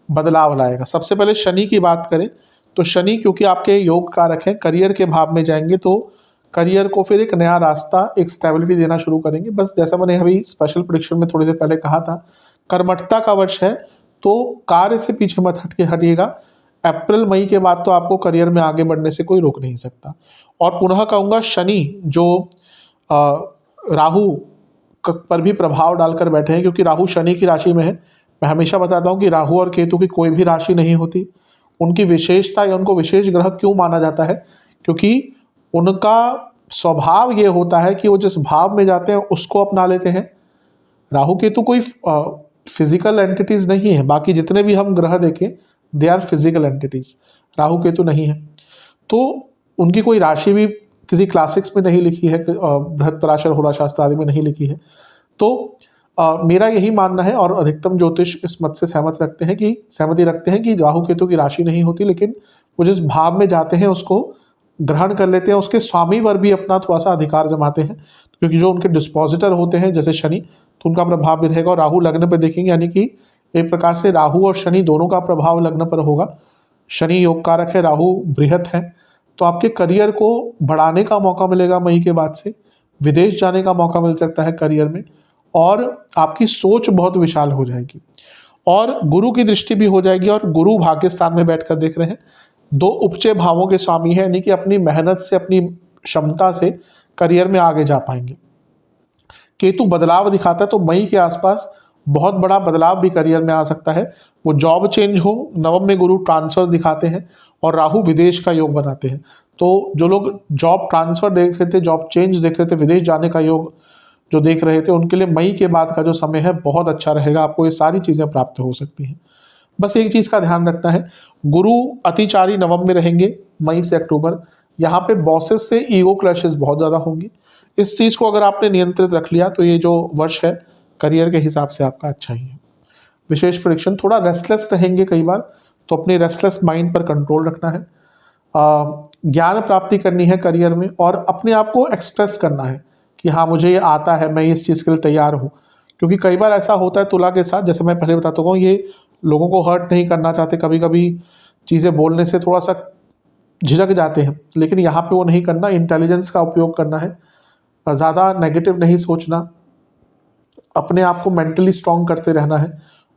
S1: बदलाव लाएगा। सबसे पहले शनि की बात करें तो शनि, क्योंकि आपके योग कारक हैं, करियर के भाव में जाएंगे, तो करियर को फिर एक नया रास्ता, एक स्टेबिलिटी देना शुरू करेंगे। बस जैसा मैंने अभी स्पेशल प्रेडिक्शन में थोड़ी देर पहले कहा था, कर्मठता का वर्ष है, तो कार्य से पीछे मत हटिएगा। अप्रैल मई के बाद तो आपको करियर में आगे बढ़ने से कोई रोक नहीं सकता। और पुनः कहूँगा, शनि जो राहु पर भी प्रभाव डालकर बैठे हैं, क्योंकि राहु शनि की राशि में है। मैं हमेशा बताता हूँ कि राहु और केतु की कोई भी राशि नहीं होती। उनकी विशेषता या उनको विशेष ग्रह क्यों माना जाता है, क्योंकि उनका स्वभाव ये होता है कि वो जिस भाव में जाते हैं उसको अपना लेते हैं। राहु केतु कोई फिजिकल एंटिटीज नहीं है, बाकी जितने भी हम ग्रह देखें they are physical entities, Rahu Ketu नहीं है। तो उनकी कोई राशि भी किसी क्लासिक्स में नहीं लिखी है, बृहत्पराशर होरा शास्त्र आदि में नहीं लिखी है। तो मेरा यही मानना है, और अधिकतम ज्योतिष इस मत से सहमति रखते हैं कि राहु केतु की राशि नहीं होती, लेकिन वो जिस भाव में जाते हैं उसको ग्रहण कर लेते हैं, उसके स्वामी पर भी अपना थोड़ा सा अधिकार जमाते हैं, क्योंकि जो उनके डिस्पोजिटर होते हैं जैसे शनि, तो उनका प्रभाव भी रहेगा। और राहु लग्न पर देखेंगे, यानी कि एक प्रकार से राहु और शनि दोनों का प्रभाव लग्न पर होगा। शनि योग कारक है, राहु बृहत है, तो आपके करियर को बढ़ाने का मौका मिलेगा। मई के बाद से विदेश जाने का मौका मिल सकता है करियर में, और आपकी सोच बहुत विशाल हो जाएगी। और गुरु की दृष्टि भी हो जाएगी, और गुरु भाग्य स्थान में बैठकर देख रहे हैं, 2 उपचे भावों के स्वामी है, यानी कि अपनी मेहनत से, अपनी क्षमता से करियर में आगे जा पाएंगे। केतु बदलाव दिखाता है, तो मई के आसपास बहुत बड़ा बदलाव भी करियर में आ सकता है। वो जॉब चेंज हो, नवम में गुरु ट्रांसफर दिखाते हैं और राहु विदेश का योग बनाते हैं। तो जो लोग जॉब ट्रांसफर देख रहे थे, जॉब चेंज देख रहे थे, विदेश जाने का योग जो देख रहे थे, उनके लिए मई के बाद का जो समय है बहुत अच्छा रहेगा, आपको ये सारी चीज़ें प्राप्त हो सकती हैं। बस एक चीज़ का ध्यान रखना है, गुरु अतिचारी नवम में रहेंगे मई से अक्टूबर, यहाँ पे बॉसेस से ईगो क्लैशेस बहुत ज़्यादा होंगी। इस चीज़ को अगर आपने नियंत्रित रख लिया तो ये जो वर्ष है करियर के हिसाब से आपका अच्छा ही है। विशेष प्रेडिक्शन, थोड़ा रेस्टलेस रहेंगे कई बार, तो अपने रेस्टलेस माइंड पर कंट्रोल रखना है। ज्ञान प्राप्ति करनी है करियर में, और अपने आप को एक्सप्रेस करना है कि हाँ मुझे ये आता है, मैं इस चीज़ के लिए तैयार हूँ। क्योंकि कई बार ऐसा होता है तुला के साथ, जैसे मैं पहले बताता हूँ, ये लोगों को हर्ट नहीं करना चाहते, कभी कभी चीज़ें बोलने से थोड़ा सा झिझक जाते हैं, लेकिन यहाँ पे वो नहीं करना, इंटेलिजेंस का उपयोग करना है, ज़्यादा नेगेटिव नहीं सोचना, अपने आप को मेंटली स्ट्रॉन्ग करते रहना है।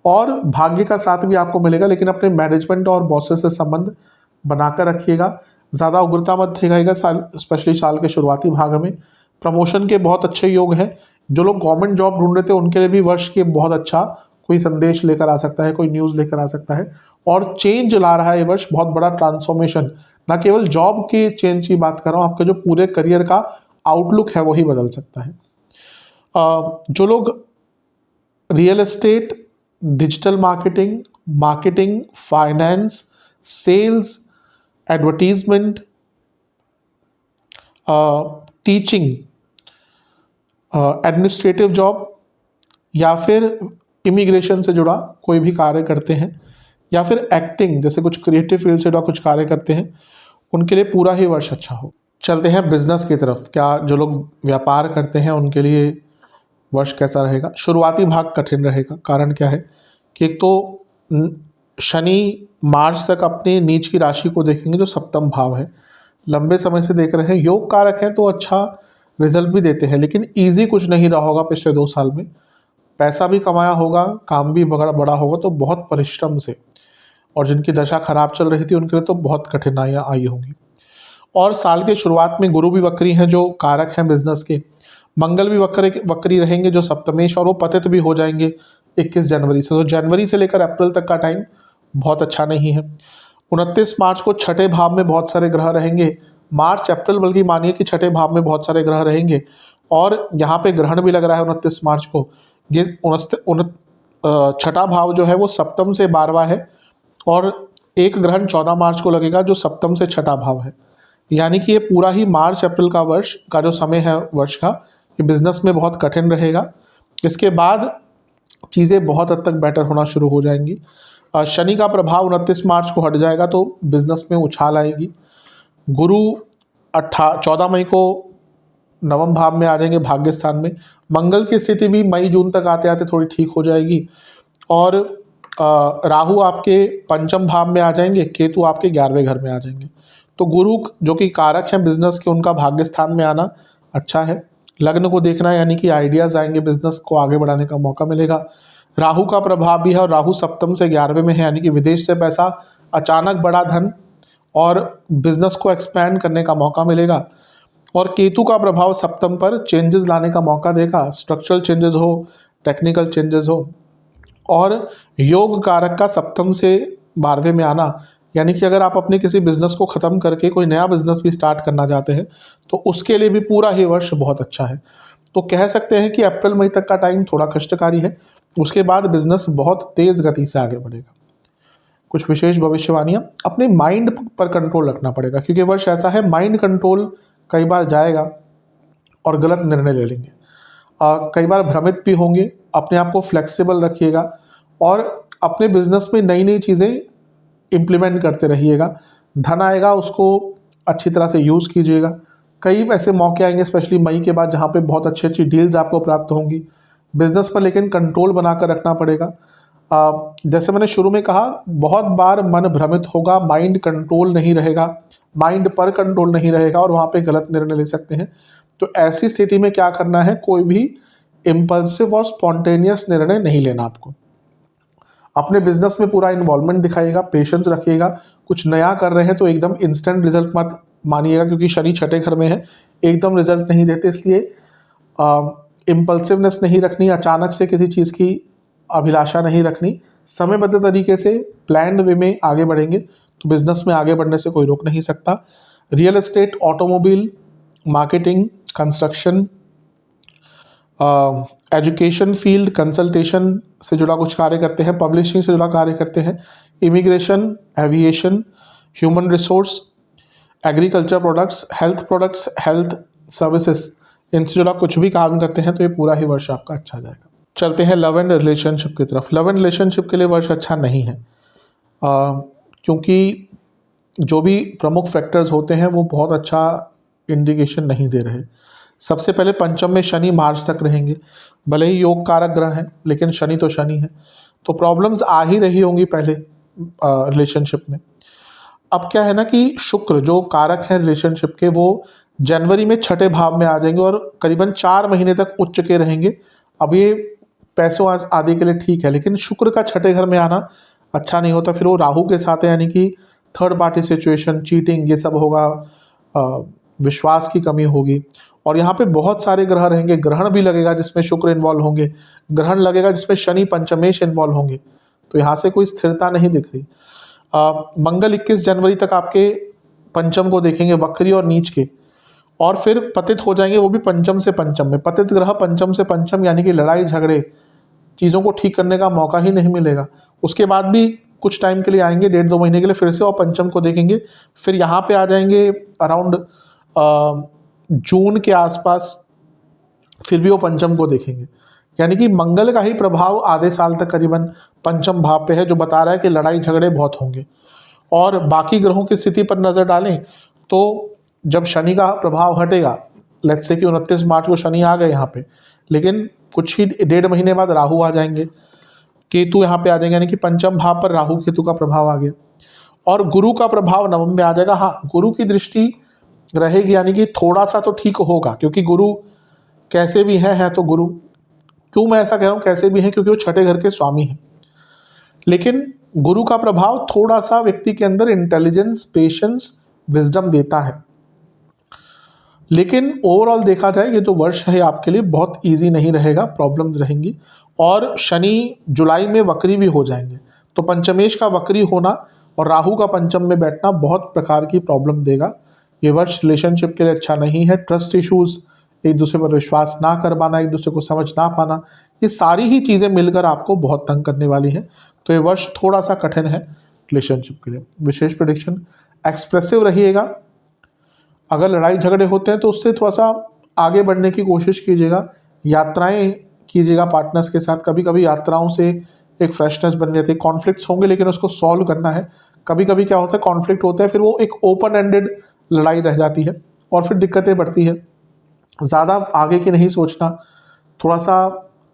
S1: और भाग्य का साथ भी आपको मिलेगा, लेकिन अपने मैनेजमेंट और बॉसेस से संबंध बनाकर रखिएगा। ज़्यादा उग्रता मत दिखाइएगा स्पेशली साल के शुरुआती भाग में। प्रमोशन के बहुत अच्छे योग हैं। जो लोग गवर्नमेंट जॉब ढूंढ रहे थे उनके लिए भी वर्ष के बहुत अच्छा कोई संदेश लेकर आ सकता है, कोई न्यूज़ लेकर आ सकता है, और चेंज ला रहा है ये वर्ष, बहुत बड़ा ट्रांसफॉर्मेशन। ना केवल जॉब के चेंज की बात कर रहा हूँ, आपके जो पूरे करियर का आउटलुक है वही बदल सकता है। जो लोग real estate, digital marketing, finance, sales, advertisement, teaching, administrative job, या फिर इमिग्रेशन से जुड़ा कोई भी कार्य करते हैं, या फिर एक्टिंग जैसे कुछ क्रिएटिव फील्ड से जुड़ा कुछ कार्य करते हैं, उनके लिए पूरा ही वर्ष अच्छा हो। चलते हैं बिजनेस की तरफ। क्या जो लोग व्यापार करते हैं उनके लिए वर्ष कैसा रहेगा? शुरुआती भाग कठिन रहेगा। कारण क्या है कि एक तो शनि मार्च तक अपने नीच की राशि को देखेंगे जो सप्तम भाव है, लंबे समय से देख रहे हैं, योग कारक है तो अच्छा रिजल्ट भी देते हैं, लेकिन ईजी कुछ नहीं रहा होगा पिछले 2 साल में। पैसा भी कमाया होगा, काम भी बड़ा होगा, तो बहुत परिश्रम से, और जिनकी दशा खराब चल रही थी उनके लिए तो बहुत कठिनाइयाँ आई होंगी। और साल के शुरुआत में गुरु भी वक्री हैं जो कारक हैं बिजनेस के, मंगल भी वक्री रहेंगे जो सप्तमेश, और वो पतित भी हो जाएंगे 21 जनवरी से। तो जनवरी से लेकर अप्रैल तक का टाइम बहुत अच्छा नहीं है। 29 मार्च को छठे भाव में बहुत सारे ग्रह रहेंगे, मार्च अप्रैल बल्कि मानिए कि छठे भाव में बहुत सारे ग्रह रहेंगे, और यहाँ पे ग्रहण भी लग रहा है 29 मार्च को। ये छठा भाव जो है वो सप्तम से 12वां है, और एक ग्रहण 14 मार्च को लगेगा जो सप्तम से छठा भाव है। यानी कि ये पूरा ही मार्च अप्रैल का वर्ष का जो समय है वर्ष का, ये बिजनेस में बहुत कठिन रहेगा। इसके बाद चीज़ें बहुत हद तक बेटर होना शुरू हो जाएंगी। शनि का प्रभाव 29 मार्च को हट जाएगा तो बिजनेस में उछाल आएगी। गुरु 14 मई को नवम भाव में आ जाएंगे, भाग्य स्थान में। मंगल की स्थिति भी मई जून तक आते आते थोड़ी ठीक हो जाएगी, और राहु आपके पंचम भाव में आ जाएंगे, केतु आपके 11वें घर में आ जाएंगे। तो गुरु जो कि कारक हैं बिजनेस के, उनका भाग्य स्थान में आना अच्छा है। लग्न को देखना है, यानी कि आइडियाज़ आएंगे, बिजनेस को आगे बढ़ाने का मौका मिलेगा। राहु का प्रभाव भी है, और राहु सप्तम से 11वें में है, यानी कि विदेश से पैसा, अचानक बड़ा धन और बिजनेस को एक्सपैंड करने का मौका मिलेगा। और केतु का प्रभाव सप्तम पर चेंजेस लाने का मौका देगा, स्ट्रक्चरल चेंजेस हो, टेक्निकल चेंजेस हो। और योग कारक का सप्तम से 12वें में आना, यानी कि अगर आप अपने किसी बिजनेस को ख़त्म करके कोई नया बिजनेस भी स्टार्ट करना चाहते हैं तो उसके लिए भी पूरा ही वर्ष बहुत अच्छा है। तो कह सकते हैं कि अप्रैल मई तक का टाइम थोड़ा कष्टकारी है, उसके बाद बिजनेस बहुत तेज़ गति से आगे बढ़ेगा। कुछ विशेष भविष्यवाणियाँ, अपने माइंड पर कंट्रोल रखना पड़ेगा, क्योंकि वर्ष ऐसा है माइंड कंट्रोल कई बार जाएगा और गलत निर्णय ले लेंगे। कई बार भ्रमित भी होंगे। अपने आप को फ्लेक्सिबल रखिएगा और अपने बिजनेस में नई नई चीज़ें इम्प्लीमेंट करते रहिएगा। धन आएगा, उसको अच्छी तरह से यूज़ कीजिएगा। कई ऐसे मौके आएंगे स्पेशली मई के बाद जहाँ पे बहुत अच्छी अच्छी डील्स आपको प्राप्त होंगी। बिजनेस पर लेकिन कंट्रोल बनाकर रखना पड़ेगा। जैसे मैंने शुरू में कहा, बहुत बार मन भ्रमित होगा, माइंड कंट्रोल नहीं रहेगा, माइंड पर कंट्रोल नहीं रहेगा और वहाँ पे गलत निर्णय ले सकते हैं। तो ऐसी स्थिति में क्या करना है, कोई भी इम्पल्सिव और स्पॉन्टेनियस निर्णय नहीं लेना। आपको अपने बिजनेस में पूरा इन्वॉल्वमेंट दिखाइएगा, पेशेंस रखिएगा। कुछ नया कर रहे हैं तो एकदम इंस्टेंट रिजल्ट मत मानिएगा, क्योंकि शनि छठे घर में है, एकदम रिजल्ट नहीं देते। इसलिए इम्पल्सिवनेस नहीं रखनी, अचानक से किसी चीज़ की अभिलाषा नहीं रखनी। समयबद्ध तरीके से प्लान्ड वे में आगे बढ़ेंगे तो बिजनेस में आगे बढ़ने से कोई रोक नहीं सकता। Real estate, automobile, marketing, construction, education field, consultation से जुड़ा कुछ कार्य करते हैं, पब्लिशिंग से जुड़ा कार्य करते हैं, immigration, aviation, human resource, agriculture products, health services, इनसे जुड़ा कुछ भी काम करते हैं तो ये पूरा ही वर्ष आपका अच्छा जाएगा। चलते हैं लव एंड रिलेशनशिप की तरफ। लव एंड रिलेशनशिप के लिए वर्ष अच्छा नहीं है, क्योंकि जो भी प्रमुख फैक्टर्स होते हैं वो बहुत अच्छा इंडिकेशन नहीं दे रहे। सबसे पहले पंचम में शनि मार्च तक रहेंगे, भले ही योग कारक ग्रह हैं लेकिन शनि तो शनि है, तो प्रॉब्लम्स आ ही रही होंगी पहले रिलेशनशिप में। अब क्या है ना कि शुक्र जो कारक है रिलेशनशिप के, वो जनवरी में छठे भाव में आ जाएंगे और करीबन 4 महीने तक उच्च के रहेंगे। अब ये पैसों आदि के लिए ठीक है, लेकिन शुक्र का छठे घर में आना अच्छा नहीं होता। फिर वो राहु के साथ है, यानी कि थर्ड पार्टी सिचुएशन, चीटिंग, ये सब होगा, विश्वास की कमी होगी। और यहाँ पे बहुत सारे ग्रह रहेंगे, ग्रहण भी लगेगा जिसमें शुक्र इन्वॉल्व होंगे, ग्रहण लगेगा जिसमें शनि पंचमेश इन्वॉल्व होंगे, तो यहाँ से कोई स्थिरता नहीं दिख रही। मंगल 21 जनवरी तक आपके पंचम को देखेंगे वक्री और नीच के, और फिर पतित हो जाएंगे, वो भी पंचम से पंचम में। पतित ग्रह पंचम से पंचम, यानी कि लड़ाई झगड़े, चीज़ों को ठीक करने का मौका ही नहीं मिलेगा। उसके बाद भी कुछ टाइम के लिए आएंगे, 1.5-2 महीने के लिए फिर से, और पंचम को देखेंगे। फिर यहाँ पे आ जाएंगे अराउंड जून के आसपास, फिर भी वो पंचम को देखेंगे। यानी कि मंगल का ही प्रभाव आधे साल तक करीबन पंचम भाव पे है, जो बता रहा है कि लड़ाई झगड़े बहुत होंगे। और बाकी ग्रहों की स्थिति पर नज़र डालें तो जब शनि का प्रभाव हटेगा, लेट्स से कि 29 मार्च को शनि आ गए यहाँ पे, लेकिन कुछ ही 1.5 महीने बाद राहु आ जाएंगे, केतु यहाँ पे आ जाएंगे, यानी कि पंचम भाव पर राहु केतु का प्रभाव आ गया, और गुरु का प्रभाव नवम में आ जाएगा। हाँ, गुरु की दृष्टि रहेगी, यानी कि थोड़ा सा तो ठीक होगा, क्योंकि गुरु कैसे भी है तो गुरु, क्यों मैं ऐसा कह रहा हूँ कैसे भी है, क्योंकि वो छठे घर के स्वामी हैं। लेकिन गुरु का प्रभाव थोड़ा सा व्यक्ति के अंदर इंटेलिजेंस, पेशेंस, विजडम देता है। लेकिन ओवरऑल देखा जाए ये तो वर्ष है आपके लिए बहुत इजी नहीं रहेगा, प्रॉब्लम्स रहेंगी। और शनि जुलाई में वक्री भी हो जाएंगे, तो पंचमेश का वक्री होना और राहु का पंचम में बैठना बहुत प्रकार की प्रॉब्लम देगा। ये वर्ष रिलेशनशिप के लिए अच्छा नहीं है। ट्रस्ट इश्यूज, एक दूसरे पर विश्वास ना कर पाना, एक दूसरे को समझ ना पाना, ये सारी ही चीज़ें मिलकर आपको बहुत तंग करने वाली हैं। तो ये वर्ष थोड़ा सा कठिन है रिलेशनशिप के लिए। विशेष प्रेडिक्शन, एक्सप्रेसिव रहिएगा। अगर लड़ाई झगड़े होते हैं तो उससे थोड़ा सा आगे बढ़ने की कोशिश कीजिएगा। यात्राएं कीजिएगा पार्टनर्स के साथ। कभी कभी यात्राओं से एक फ्रेशनेस बन जाती है। कॉन्फ्लिक्ट्स होंगे लेकिन उसको सॉल्व करना है। कभी कभी क्या होता है, कॉन्फ्लिक्ट होता है, फिर वो एक ओपन एंडेड लड़ाई रह जाती है और फिर दिक्कतें बढ़ती है। ज़्यादा आगे की नहीं सोचना, थोड़ा सा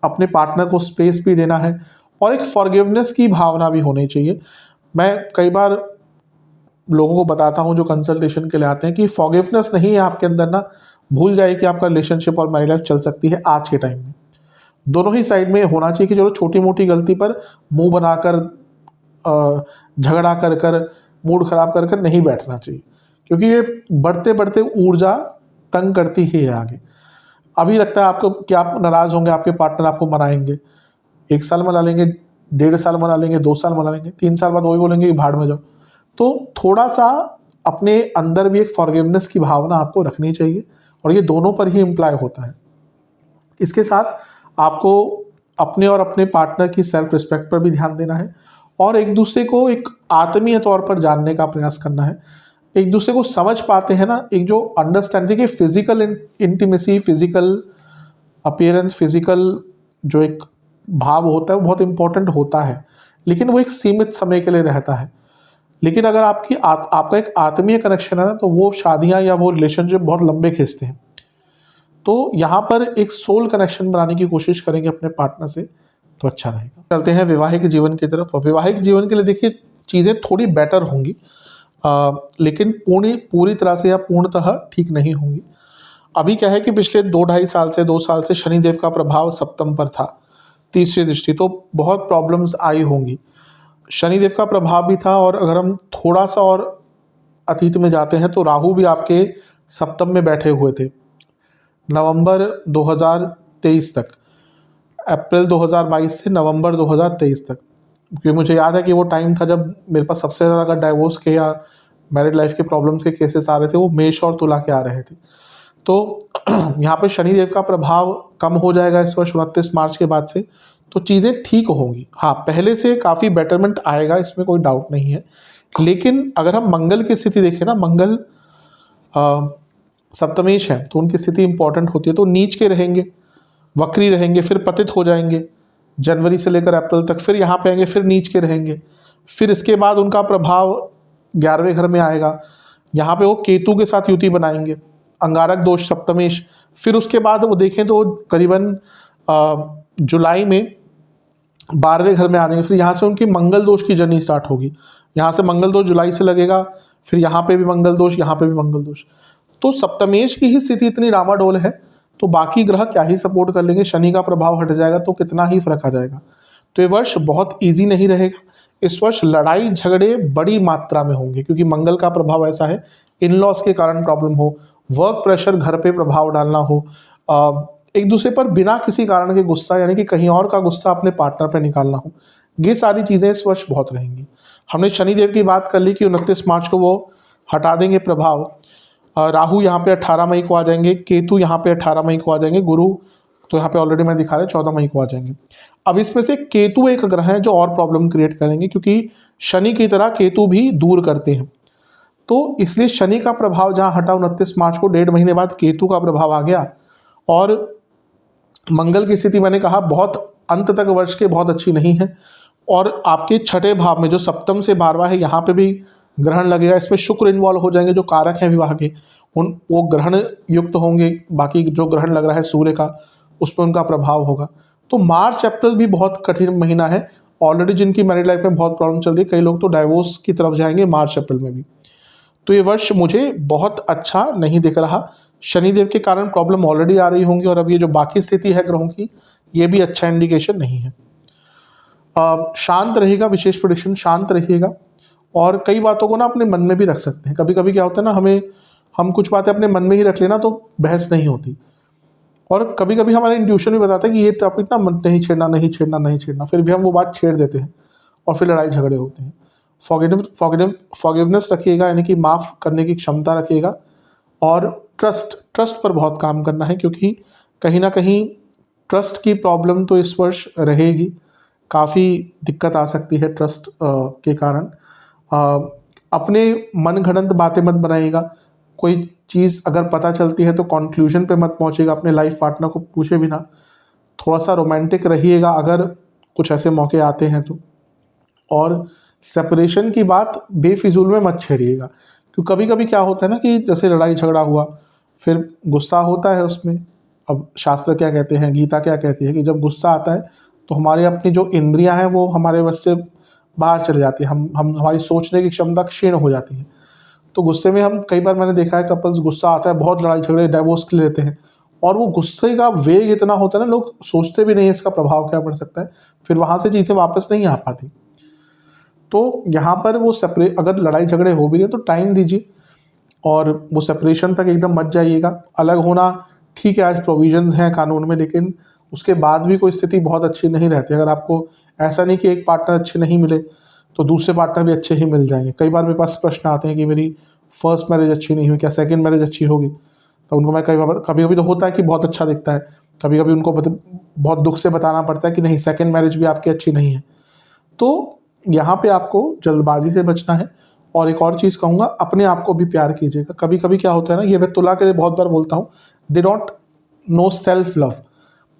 S1: अपने पार्टनर को स्पेस भी देना है, और एक फॉरगिवनेस की भावना भी होनी चाहिए। मैं कई बार लोगों को बताता हूँ जो कंसल्टेशन के लिए आते हैं कि फॉरगिवनेस नहीं है आपके अंदर ना, भूल जाइए कि आपका रिलेशनशिप और मैरिज लाइफ चल सकती है आज के टाइम में। दोनों ही साइड में होना चाहिए कि चलो छोटी मोटी गलती पर मुंह बनाकर, झगड़ा कर कर, मूड खराब कर कर नहीं बैठना चाहिए, क्योंकि ये बढ़ते बढ़ते ऊर्जा तंग करती ही है आगे। अभी लगता है आपको कि आप नाराज़ होंगे, आपके पार्टनर आपको मनाएंगे, 1 साल मना लेंगे, 1.5 साल मना लेंगे, 2 साल मना लेंगे, 3 साल बाद वही बोलेंगे कि भाड़ में जाओ। तो थोड़ा सा अपने अंदर भी एक फॉरगिवनेस की भावना आपको रखनी चाहिए, और ये दोनों पर ही इम्प्लाई होता है। इसके साथ आपको अपने और अपने पार्टनर की सेल्फ रिस्पेक्ट पर भी ध्यान देना है, और एक दूसरे को एक आत्मीय तौर पर जानने का प्रयास करना है। एक दूसरे को समझ पाते हैं ना, एक जो अंडरस्टैंडिंग है, physical intimacy, physical appearance, physical जो एक भाव होता है वो बहुत इंपॉर्टेंट होता है, लेकिन वो एक सीमित समय के लिए रहता है। लेकिन अगर आपका एक आत्मीय कनेक्शन है ना, तो वो शादियां या वो रिलेशनशिप बहुत लंबे खींचते हैं। तो यहाँ पर एक सोल कनेक्शन बनाने की कोशिश करेंगे अपने पार्टनर से, तो अच्छा रहेगा। चलते हैं वैवाहिक जीवन की तरफ। और वैवाहिक जीवन के लिए देखिए चीज़ें थोड़ी बेटर होंगी, लेकिन पूरी तरह से या पूर्णतः ठीक नहीं होंगी। अभी क्या है कि पिछले 2 साल से शनिदेव का प्रभाव सप्तम पर था, तीसरी दृष्टि, तो बहुत प्रॉब्लम्स आई होंगी। शनिदेव का प्रभाव भी था, और अगर हम थोड़ा सा और अतीत में जाते हैं तो राहु भी आपके सप्तम में बैठे हुए थे नवंबर 2023 तक, अप्रैल 2022 से नवंबर 2023 तक। क्योंकि मुझे याद है कि वो टाइम था जब मेरे पास सबसे ज़्यादा डाइवोर्स के या मैरिड लाइफ के प्रॉब्लम्स के केसेस आ रहे थे, वो मेष और तुला के आ रहे थे। तो यहाँ पे शनिदेव का प्रभाव कम हो जाएगा इस वर्ष 29 मार्च के बाद से, तो चीज़ें ठीक होंगी। हाँ, पहले से काफ़ी बेटरमेंट आएगा, इसमें कोई डाउट नहीं है। लेकिन अगर हम मंगल की स्थिति देखें ना, मंगल सप्तमेश है, तो उनकी स्थिति इंपॉर्टेंट होती है। तो नीच के रहेंगे, वक्री रहेंगे, फिर पतित हो जाएंगे जनवरी से लेकर अप्रैल तक, फिर यहाँ पे आएंगे, फिर नीच के रहेंगे, फिर इसके बाद उनका प्रभाव 11वें घर में आएगा। यहाँ पे वो केतु के साथ युति बनाएंगे, अंगारक दोष सप्तमेश। फिर उसके बाद वो देखें तो करीबन जुलाई में 12वें घर में आ जाएंगे। फिर यहाँ से उनकी मंगल दोष की जर्नी स्टार्ट होगी। यहाँ से मंगल दोष जुलाई से लगेगा, फिर यहाँ पे भी मंगल दोष, यहाँ पे भी मंगल दोष। तो सप्तमेश की ही स्थिति इतनी डामाडोल है, तो बाकी ग्रह क्या ही सपोर्ट कर लेंगे। शनि का प्रभाव हट जाएगा तो कितना ही फर्क आ जाएगा। तो ये वर्ष बहुत ईजी नहीं रहेगा। इस वर्ष लड़ाई झगड़े बड़ी मात्रा में होंगे, क्योंकि मंगल का प्रभाव ऐसा है, इन लॉस के कारण प्रॉब्लम हो, वर्क प्रेशर घर पे प्रभाव डालना हो, एक दूसरे पर बिना किसी कारण के गुस्सा, यानी कि कहीं और का गुस्सा अपने पार्टनर पर निकालना हो, ये सारी चीज़ें इस वर्ष बहुत रहेंगी। हमने शनिदेव की बात कर ली कि 29 मार्च को वो हटा देंगे प्रभाव। राहु यहाँ पे 18 मई को आ जाएंगे, केतु यहाँ पे 18 मई को आ जाएंगे, गुरु तो यहाँ पे ऑलरेडी मैं दिखा रहा 14 मई को आ जाएंगे। अब इसमें से केतु एक ग्रह है जो और प्रॉब्लम क्रिएट करेंगे, क्योंकि शनि की तरह केतु भी दूर करते हैं। तो इसलिए शनि का प्रभाव जहाँ हटा 29 मार्च को, 1.5 महीने बाद केतु का प्रभाव आ गया। और मंगल की स्थिति मैंने कहा बहुत अंत तक वर्ष के बहुत अच्छी नहीं है, और आपके छठे भाव में जो सप्तम से 12वां है, यहाँ पे भी ग्रहण लगेगा। इसमें शुक्र इन्वॉल्व हो जाएंगे जो कारक हैं विवाह के, वो ग्रहण युक्त होंगे, बाकी जो ग्रहण लग रहा है सूर्य का उस पर उनका प्रभाव होगा। तो मार्च अप्रैल भी बहुत कठिन महीना है। ऑलरेडी जिनकी मैरिड लाइफ में बहुत प्रॉब्लम चल रही है, कई लोग तो डाइवोर्स की तरफ जाएंगे मार्च अप्रैल में भी। तो ये वर्ष मुझे बहुत अच्छा नहीं दिख रहा। शनिदेव के कारण प्रॉब्लम ऑलरेडी आ रही होंगी, और अब ये जो बाकी स्थिति है ग्रहों की, ये भी अच्छा इंडिकेशन नहीं है। शांत रहेगा, विशेष प्रेडिक्शन शांत रहिएगा, और कई बातों को ना अपने मन में भी रख सकते हैं। कभी कभी क्या होता है ना, हम कुछ बातें अपने मन में ही रख लेना तो बहस नहीं होती, और कभी कभी हमारा इंट्यूशन भी बताता है कि ये टॉपिक ना मन नहीं छेड़ना, नहीं छेड़ना, नहीं छेड़ना, फिर भी हम वो बात छेड़ देते हैं और फिर लड़ाई झगड़े होते हैं। फॉरगिवनेस रखिएगा, यानी कि माफ़ करने की क्षमता रखिएगा, और ट्रस्ट पर बहुत काम करना है, क्योंकि कहीं ना कहीं ट्रस्ट की प्रॉब्लम तो इस वर्ष रहेगी। काफ़ी दिक्कत आ सकती है ट्रस्ट के कारण। अपने मन घड़ंत बातें मत बनाइएगा। कोई चीज़ अगर पता चलती है तो कंक्लूजन पे मत पहुंचेगा, अपने लाइफ पार्टनर को पूछे बिना। थोड़ा सा रोमांटिक रहिएगा अगर कुछ ऐसे मौके आते हैं तो। और सेपरेशन की बात बेफिजूल में मत छेड़िएगा, क्योंकि कभी कभी क्या होता है ना कि जैसे लड़ाई झगड़ा हुआ, फिर गुस्सा होता है उसमें। अब शास्त्र क्या कहते हैं, गीता क्या कहती है कि जब गुस्सा आता है तो हमारी अपनी जो इंद्रियां हैं वो हमारे बस से बाहर चले जाती है, हम हमारी सोचने की क्षमता क्षीण हो जाती है। तो गुस्से में हम, कई बार मैंने देखा है कपल्स, गुस्सा आता है, बहुत लड़ाई झगड़े डाइवोर्स के लिए लेते हैं, और वो गुस्से का वेग इतना होता है ना, लोग सोचते भी नहीं है इसका प्रभाव क्या पड़ सकता है, फिर वहाँ से चीज़ें वापस नहीं आ पाती। तो यहाँ पर वो अगर लड़ाई झगड़े हो भी रहे तो टाइम दीजिए, और वो सेपरेशन तक एकदम मत जाइएगा। अलग होना ठीक है, आज प्रोविजंस हैं कानून में, लेकिन उसके बाद भी कोई स्थिति बहुत अच्छी नहीं रहती। अगर आपको ऐसा नहीं कि एक पार्टनर अच्छे नहीं मिले तो दूसरे पार्टनर भी अच्छे ही मिल जाएंगे। कई बार मेरे पास प्रश्न आते हैं कि मेरी फर्स्ट मैरिज अच्छी नहीं हुई, क्या सेकंड मैरिज अच्छी होगी? तो उनको मैं कभी कभी तो होता है कि बहुत अच्छा दिखता है, कभी कभी उनको बहुत दुख से बताना पड़ता है कि नहीं, सेकंड मैरिज भी आपकी अच्छी नहीं है। तो यहाँ पे आपको जल्दबाजी से बचना है। और एक और चीज़ कहूँगा, अपने आप को भी प्यार कीजिएगा। कभी कभी क्या होता है ना, ये मैं तुला के लिए बहुत बार बोलता हूँ, they don't know self love.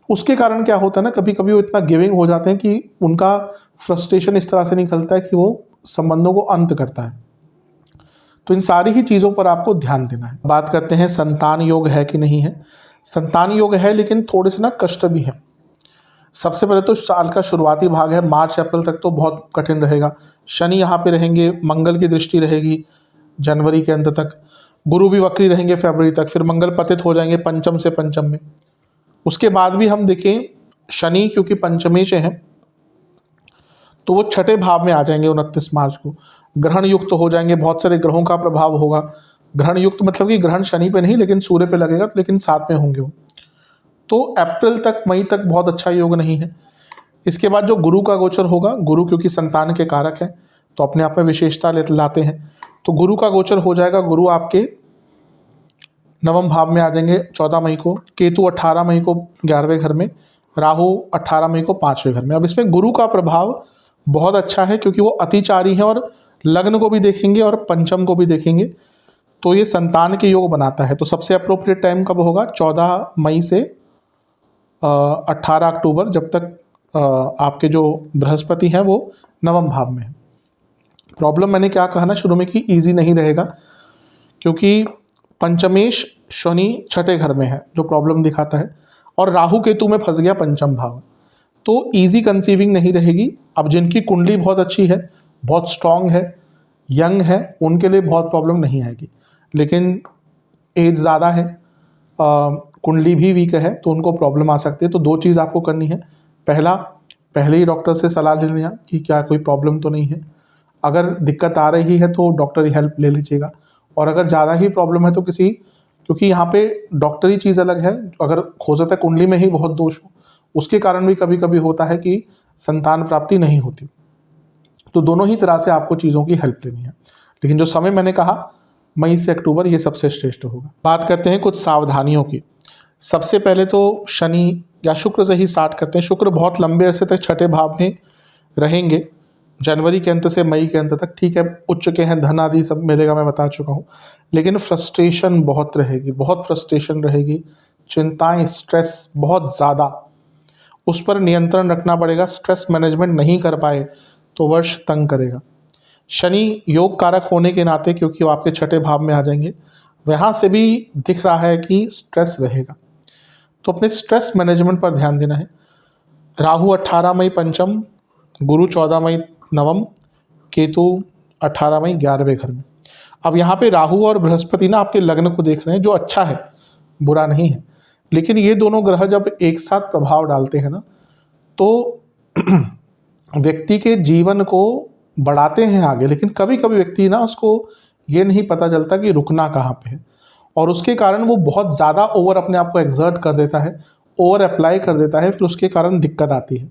S1: उसके कारण क्या होता है ना, कभी कभी वो इतना गिविंग हो जाते हैं कि उनका फ्रस्ट्रेशन इस तरह से निकलता है कि वो संबंधों को अंत करता है। तो इन सारी ही चीज़ों पर आपको ध्यान देना है। बात करते हैं संतान योग है कि नहीं है। संतान योग है, लेकिन थोड़े से ना कष्ट भी है। सबसे पहले तो साल का शुरुआती भाग है, मार्च अप्रैल तक तो बहुत कठिन रहेगा। शनि यहाँ पे रहेंगे, मंगल की दृष्टि रहेगी जनवरी के अंत तक, गुरु भी वक्री रहेंगे फरवरी तक, फिर मंगल पतित हो जाएंगे पंचम से पंचम में। उसके बाद भी हम देखें, शनि क्योंकि पंचमे से हैं तो वो छठे भाव में आ जाएंगे 29 मार्च को। ग्रहण युक्त हो जाएंगे, बहुत सारे ग्रहों का प्रभाव होगा। ग्रहण युक्त मतलब कि ग्रहण शनि पे नहीं लेकिन सूर्य पे लगेगा, लेकिन साथ में होंगे वो। तो अप्रैल तक, मई तक बहुत अच्छा योग नहीं है। इसके बाद जो गुरु का गोचर होगा, गुरु क्योंकि संतान के कारक हैं तो अपने आप में विशेषता लाते हैं, तो गुरु का गोचर हो जाएगा। गुरु आपके नवम भाव में आ जाएंगे 14 मई को, केतु 18 मई को 11वें घर में, राहु 18 मई को 5वें घर में। अब इसमें गुरु का प्रभाव बहुत अच्छा है क्योंकि वो अतिचारी है, और लग्न को भी देखेंगे और पंचम को भी देखेंगे, तो ये संतान के योग बनाता है। तो सबसे अप्रोप्रिएट टाइम कब होगा? 14 मई से 18 अक्टूबर, जब तक आपके जो बृहस्पति हैं वो नवम भाव में है। प्रॉब्लम मैंने क्या कहा ना शुरू में कि ईजी नहीं रहेगा, क्योंकि पंचमेश शनि छठे घर में है जो प्रॉब्लम दिखाता है, और राहु केतु में फंस गया पंचम भाव, तो इजी कंसीविंग नहीं रहेगी। अब जिनकी कुंडली बहुत अच्छी है, बहुत स्ट्रांग है, यंग है, उनके लिए बहुत प्रॉब्लम नहीं आएगी। लेकिन एज ज़्यादा है, कुंडली भी वीक है, तो उनको प्रॉब्लम आ सकती है। तो दो चीज़ आपको करनी है। पहले ही डॉक्टर से सलाह ले लेना कि क्या कोई प्रॉब्लम तो नहीं है। अगर दिक्कत आ रही है तो डॉक्टरी हेल्प ले लीजिएगा, और अगर ज़्यादा ही प्रॉब्लम है तो क्योंकि यहाँ पे डॉक्टरी चीज़ अलग है, अगर हो सकता है कुंडली में ही बहुत दोष हो, उसके कारण भी कभी कभी होता है कि संतान प्राप्ति नहीं होती। तो दोनों ही तरह से आपको चीज़ों की हेल्प लेनी है, लेकिन जो समय मैंने कहा मई से अक्टूबर, ये सबसे श्रेष्ठ होगा। बात करते हैं कुछ सावधानियों की। सबसे पहले तो शनि या शुक्र से ही स्टार्ट करते हैं। शुक्र बहुत लंबे अरसे तक छठे भाव में रहेंगे, जनवरी के अंत से मई के अंत तक। ठीक है, उच्च के हैं, धन आदि सब मिलेगा, मैं बता चुका हूँ, लेकिन फ्रस्ट्रेशन बहुत रहेगी, बहुत फ्रस्ट्रेशन रहेगी, चिंताएं, स्ट्रेस बहुत ज़्यादा, उस पर नियंत्रण रखना पड़ेगा। स्ट्रेस मैनेजमेंट नहीं कर पाए तो वर्ष तंग करेगा। शनि योग कारक होने के नाते, क्योंकि वो आपके छठे भाव में आ जाएंगे, वहाँ से भी दिख रहा है कि स्ट्रेस रहेगा, तो अपने स्ट्रेस मैनेजमेंट पर ध्यान देना है। राहु 18 मई पंचम, गुरु 14 मई नवम, केतु 18 मई 11वें घर में। अब यहाँ पे राहु और बृहस्पति ना आपके लग्न को देख रहे हैं, जो अच्छा है, बुरा नहीं है। लेकिन ये दोनों ग्रह जब एक साथ प्रभाव डालते हैं ना, तो व्यक्ति के जीवन को बढ़ाते हैं आगे, लेकिन कभी कभी व्यक्ति ना उसको ये नहीं पता चलता कि रुकना कहाँ पे है, और उसके कारण वो बहुत ज़्यादा ओवर अपने आप को एक्सर्ट कर देता है, ओवर अप्लाई कर देता है, फिर उसके कारण दिक्कत आती है।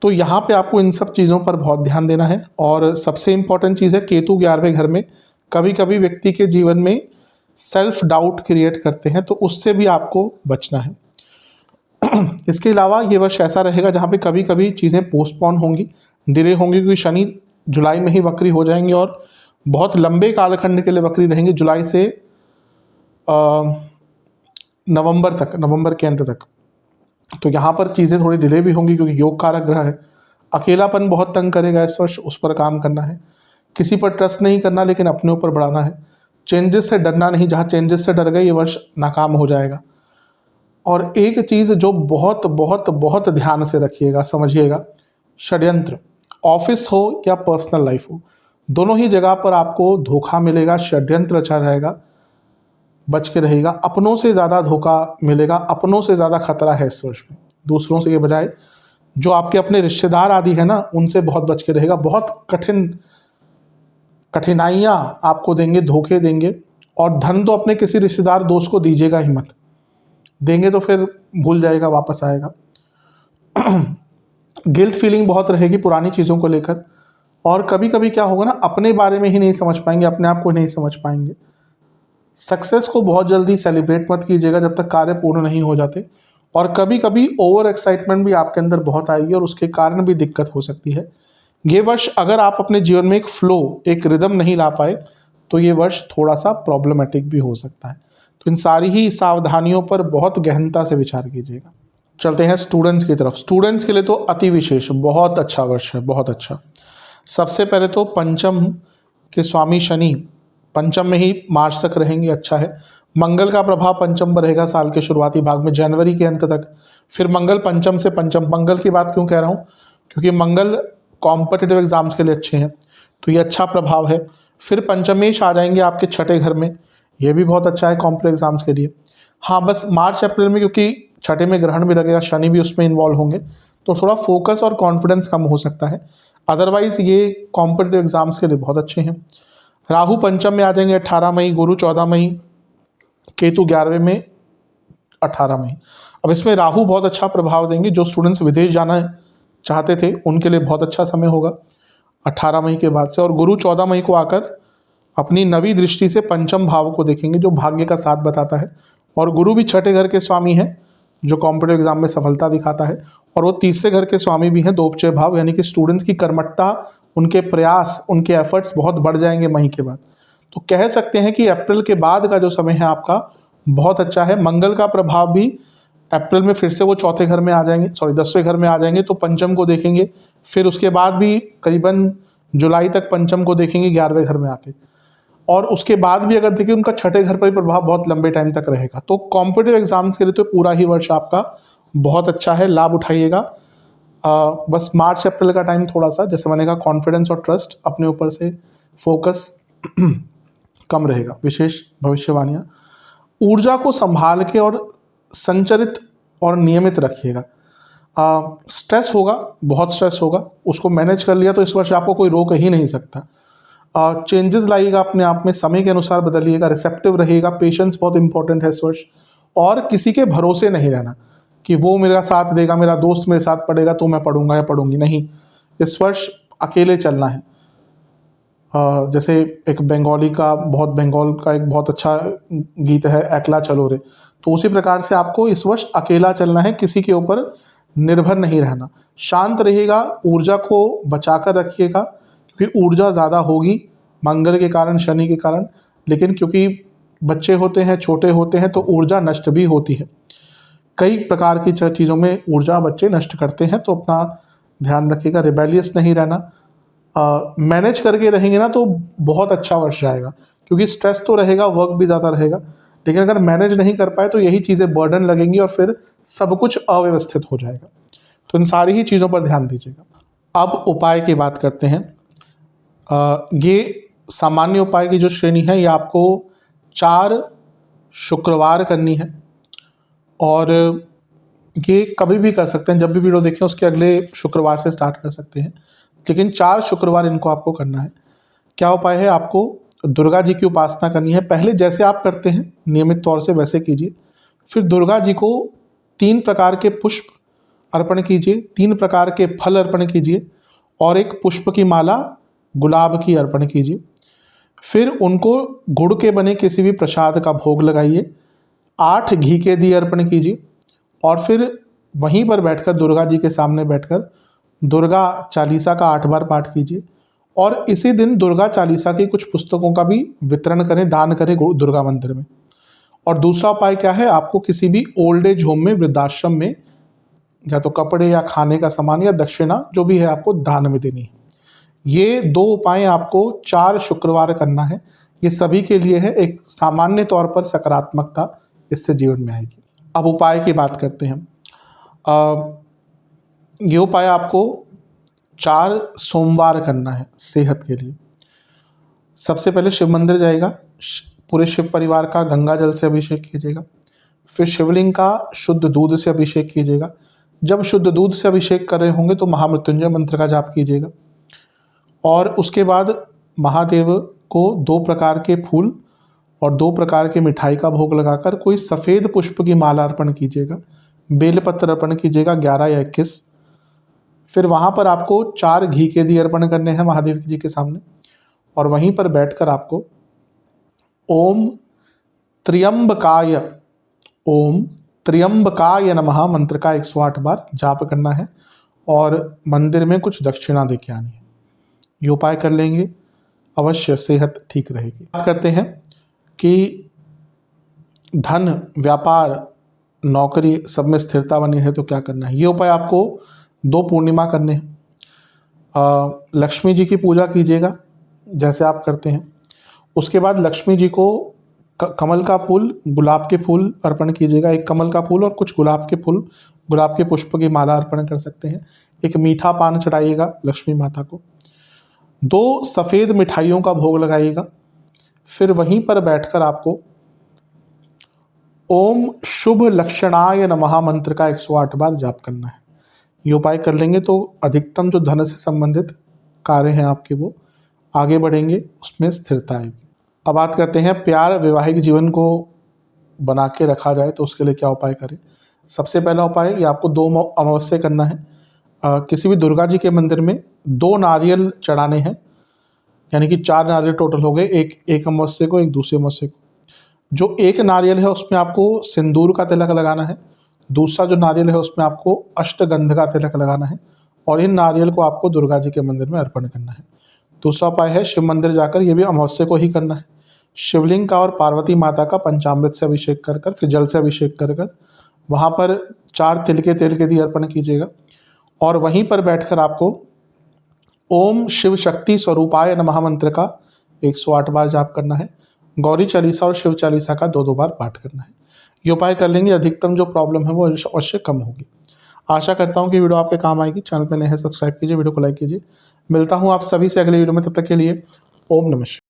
S1: तो यहाँ पे आपको इन सब चीज़ों पर बहुत ध्यान देना है। और सबसे इम्पॉर्टेंट चीज़ है, केतु 11वें घर में कभी कभी व्यक्ति के जीवन में सेल्फ डाउट क्रिएट करते हैं, तो उससे भी आपको बचना है। इसके अलावा ये वर्ष ऐसा रहेगा जहाँ पे कभी कभी चीज़ें पोस्टपोन होंगी, डिले होंगी, क्योंकि शनि जुलाई में ही वक्री हो जाएंगे और बहुत लंबे कालखंड के लिए वक्री रहेंगे, जुलाई से नवंबर तक, नवंबर के अंत तक। तो यहाँ पर चीज़ें थोड़ी डिले भी होंगी, क्योंकि योग कारक ग्रह है। अकेलापन बहुत तंग करेगा इस वर्ष, उस पर काम करना है। किसी पर ट्रस्ट नहीं करना, लेकिन अपने ऊपर बढ़ाना है। चेंजेस से डरना नहीं, जहाँ चेंजेस से डर गए ये वर्ष नाकाम हो जाएगा। और एक चीज़ जो बहुत बहुत बहुत ध्यान से रखिएगा, समझिएगा, षड्यंत्र, ऑफिस हो या पर्सनल लाइफ हो, दोनों ही जगह पर आपको धोखा मिलेगा, षड्यंत्र अच्छा रहेगा, बच के रहेगा। अपनों से ज़्यादा धोखा मिलेगा, अपनों से ज़्यादा खतरा है इस वर्ष में, दूसरों से के बजाय। जो आपके अपने रिश्तेदार आदि है ना, उनसे बहुत बच के रहेगा। बहुत कठिनाइयाँ आपको देंगे, धोखे देंगे। और धन तो अपने किसी रिश्तेदार दोस्त को दीजिएगा ही मत, देंगे तो फिर भूल जाएगा, वापस आएगा। गिल्ट फीलिंग बहुत रहेगी पुरानी चीज़ों को लेकर। और कभी कभी क्या होगा ना, अपने बारे में ही नहीं समझ पाएंगे, अपने आप को नहीं समझ पाएंगे। सक्सेस को बहुत जल्दी सेलिब्रेट मत कीजिएगा जब तक कार्य पूर्ण नहीं हो जाते। और कभी कभी ओवर एक्साइटमेंट भी आपके अंदर बहुत आएगी, और उसके कारण भी दिक्कत हो सकती है। ये वर्ष अगर आप अपने जीवन में एक फ्लो, एक रिदम नहीं ला पाए, तो ये वर्ष थोड़ा सा प्रॉब्लमेटिक भी हो सकता है। तो इन सारी ही सावधानियों पर बहुत गहनता से विचार कीजिएगा। चलते हैं स्टूडेंट्स की तरफ। स्टूडेंट्स के लिए तो अति विशेष, बहुत अच्छा वर्ष है, बहुत अच्छा। सबसे पहले तो पंचम के स्वामी शनि पंचम में ही मार्च तक रहेंगे, अच्छा है। मंगल का प्रभाव पंचम पर रहेगा साल के शुरुआती भाग में, जनवरी के अंत तक। फिर मंगल पंचम से पंचम, मंगल की बात क्यों कह रहा हूँ, क्योंकि मंगल कॉम्पिटिटिव एग्जाम्स के लिए अच्छे हैं, तो ये अच्छा प्रभाव है। फिर पंचमेश आ जाएंगे आपके छठे घर में, ये भी बहुत अच्छा है कॉम्पिटिटिव एग्जाम्स के लिए। हाँ, बस मार्च अप्रैल में क्योंकि छठे में ग्रहण भी लगेगा, शनि भी उसमें इन्वॉल्व होंगे, तो थोड़ा फोकस और कॉन्फिडेंस कम हो सकता है। अदरवाइज ये कॉम्पिटिटिव एग्जाम्स के लिए बहुत अच्छे हैं। राहु पंचम में आ जाएंगे 18 मई, गुरु 14 मई, केतु 11वें में 18 मई। अब इसमें राहु बहुत अच्छा प्रभाव देंगे। जो स्टूडेंट्स विदेश जाना चाहते थे उनके लिए बहुत अच्छा समय होगा 18 मई के बाद से। और गुरु 14 मई को आकर अपनी नवी दृष्टि से पंचम भाव को देखेंगे, जो भाग्य का साथ बताता है। और गुरु भी छठे घर के स्वामी हैं, जो कॉम्पिटिटिव एग्जाम में सफलता दिखाता है। और वो तीसरे घर के स्वामी भी हैं, दोपचय भाव, यानी कि स्टूडेंट्स की कर्मठता, उनके प्रयास, उनके एफर्ट्स बहुत बढ़ जाएंगे मई के बाद। तो कह सकते हैं कि अप्रैल के बाद का जो समय है आपका बहुत अच्छा है। मंगल का प्रभाव भी अप्रैल में फिर से वो चौथे घर में आ जाएंगे, 10वें घर में आ जाएंगे, तो पंचम को देखेंगे। फिर उसके बाद भी करीबन जुलाई तक पंचम को देखेंगे 11वें घर में आके। और उसके बाद भी अगर देखिए उनका छठे घर पर प्रभाव बहुत लंबे टाइम तक रहेगा। तो कॉम्पिटिटिव एग्जाम्स के लिए तो पूरा ही वर्ष आपका बहुत अच्छा है, लाभ उठाइएगा। बस मार्च अप्रैल का टाइम थोड़ा सा, जैसे मैंने कहा, कॉन्फिडेंस और ट्रस्ट, अपने ऊपर से फोकस कम रहेगा। विशेष भविष्यवाणियाँ, ऊर्जा को संभाल के और संचरित और नियमित रखिएगा। स्ट्रेस होगा, बहुत स्ट्रेस होगा, उसको मैनेज कर लिया तो इस वर्ष आपको कोई रोक ही नहीं सकता। चेंजेस लाइएगा अपने आप में, समय के अनुसार बदलिएगा, रिसेप्टिव रहिएगा। पेशेंस बहुत इंपॉर्टेंट है इस वर्ष। और किसी के भरोसे नहीं रहना कि वो मेरा साथ देगा, मेरा दोस्त मेरे साथ पढ़ेगा तो मैं पढ़ूंगा या पढ़ूंगी, नहीं। इस वर्ष अकेले चलना है। जैसे एक बंगाल का एक बहुत अच्छा गीत है, एकला चलो रे, तो उसी प्रकार से आपको इस वर्ष अकेला चलना है, किसी के ऊपर निर्भर नहीं रहना। शांत रहिएगा, ऊर्जा को बचाकर रखिएगा, क्योंकि ऊर्जा ज़्यादा होगी मंगल के कारण, शनि के कारण। लेकिन क्योंकि बच्चे होते हैं, छोटे होते हैं, तो ऊर्जा नष्ट भी होती है। कई प्रकार की चीज़ों में ऊर्जा बच्चे नष्ट करते हैं, तो अपना ध्यान रखिएगा। रिबेलियस नहीं रहना, मैनेज करके रहेंगे ना तो बहुत अच्छा वर्ष जाएगा। क्योंकि स्ट्रेस तो रहेगा, वर्क भी ज़्यादा रहेगा, लेकिन अगर मैनेज नहीं कर पाए तो यही चीज़ें बर्डन लगेंगी और फिर सब कुछ अव्यवस्थित हो जाएगा। तो इन सारी ही चीज़ों पर ध्यान दीजिएगा। अब उपाय की बात करते हैं। ये सामान्य उपाय की जो श्रेणी है ये आपको 4 शुक्रवार करनी है और ये कभी भी कर सकते हैं, जब भी वीडियो देखें उसके अगले शुक्रवार से स्टार्ट कर सकते हैं, लेकिन 4 शुक्रवार इनको आपको करना है। क्या उपाय है? आपको दुर्गा जी की उपासना करनी है। पहले जैसे आप करते हैं नियमित तौर से वैसे कीजिए। फिर दुर्गा जी को 3 प्रकार के पुष्प अर्पण कीजिए, 3 प्रकार के फल अर्पण कीजिए और एक पुष्प की माला गुलाब की अर्पण कीजिए। फिर उनको गुड़ के बने किसी भी प्रसाद का भोग लगाइए, 8 घी के दिए अर्पण कीजिए और फिर वहीं पर बैठकर दुर्गा जी के सामने बैठकर दुर्गा चालीसा का 8 बार पाठ कीजिए और इसी दिन दुर्गा चालीसा की कुछ पुस्तकों का भी वितरण करें, दान करें दुर्गा मंदिर में। और दूसरा उपाय क्या है? आपको किसी भी ओल्ड एज होम में, वृद्धाश्रम में या तो कपड़े या खाने का सामान या दक्षिणा जो भी है आपको दान में देनी है। ये 2 उपाय आपको 4 शुक्रवार करना है। ये सभी के लिए है, एक सामान्य तौर पर सकारात्मकता इससे जीवन में आएगी। अब उपाय की बात करते हैं। ये उपाय आपको 4 सोमवार करना है सेहत के लिए। सबसे पहले शिव मंदिर जाइएगा, पूरे शिव परिवार का गंगा जल से अभिषेक कीजिएगा। फिर शिवलिंग का शुद्ध दूध से अभिषेक कीजिएगा। जब शुद्ध दूध से अभिषेक कर रहे होंगे तो महामृत्युंजय मंत्र का जाप कीजिएगा और उसके बाद महादेव को 2 प्रकार के फूल और 2 प्रकार के मिठाई का भोग लगाकर कोई सफ़ेद पुष्प की माला अर्पण कीजिएगा, बेलपत्र अर्पण कीजिएगा 11 या 21। फिर वहाँ पर आपको 4 घी के दिए अर्पण करने हैं महादेव जी के सामने और वहीं पर बैठकर आपको ओम त्र्यंबकाय नमः मंत्र का 108 बार जाप करना है और मंदिर में कुछ दक्षिणा देके आनी है। ये उपाय कर लेंगे, अवश्य सेहत ठीक रहेगी। बात करते हैं कि धन, व्यापार, नौकरी सब में स्थिरता बनी है तो क्या करना है। ये उपाय आपको 2 पूर्णिमा करने हैं। लक्ष्मी जी की पूजा कीजिएगा जैसे आप करते हैं। उसके बाद लक्ष्मी जी को कमल का फूल, गुलाब के फूल अर्पण कीजिएगा। एक कमल का फूल और कुछ गुलाब के फूल, गुलाब के पुष्प की माला अर्पण कर सकते हैं। एक मीठा पान चढ़ाइएगा लक्ष्मी माता को। 2 सफ़ेद मिठाइयों का भोग लगाइएगा। फिर वहीं पर बैठकर आपको ओम शुभ लक्षणाय नमः मंत्र का 108 बार जाप करना है। ये उपाय कर लेंगे तो अधिकतम जो धन से संबंधित कार्य हैं आपके वो आगे बढ़ेंगे, उसमें स्थिरता आएगी। अब बात करते हैं प्यार वैवाहिक जीवन को बना के रखा जाए तो उसके लिए क्या उपाय करें। सबसे पहला उपाय ये आपको 2 अमावस्या करना है। किसी भी दुर्गा जी के मंदिर में 2 नारियल चढ़ाने हैं, यानी कि 4 नारियल टोटल हो गए, एक अमावस्या को, एक दूसरे अमावस्या को। जो एक नारियल है उसमें आपको सिंदूर का तिलक लगाना है, दूसरा जो नारियल है उसमें आपको अष्टगंध का तिलक लगाना है और इन नारियल को आपको दुर्गा जी के मंदिर में अर्पण करना है। दूसरा उपाय है शिव मंदिर जाकर, ये भी अमावस्या को ही करना है, शिवलिंग का और पार्वती माता का पंचामृत से अभिषेक कर कर, फिर जल से अभिषेक कर कर वहाँ पर 4 तिल के तेल के दिए अर्पण कीजिएगा और वहीं पर बैठकर आपको ओम शिव शक्ति स्वरूपाय नमः मंत्र का 108 बार जाप करना है। गौरी चालीसा और शिव चालीसा का 2-2 बार पाठ करना है। ये उपाय कर लेंगे, अधिकतम जो प्रॉब्लम है वो अवश्य कम होगी। आशा करता हूँ कि वीडियो आपके काम आएगी। चैनल पर नए हैं सब्सक्राइब कीजिए, वीडियो को लाइक कीजिए। मिलता हूँ आप सभी से अगले वीडियो में, तब तक के लिए ओम नमः शिवाय।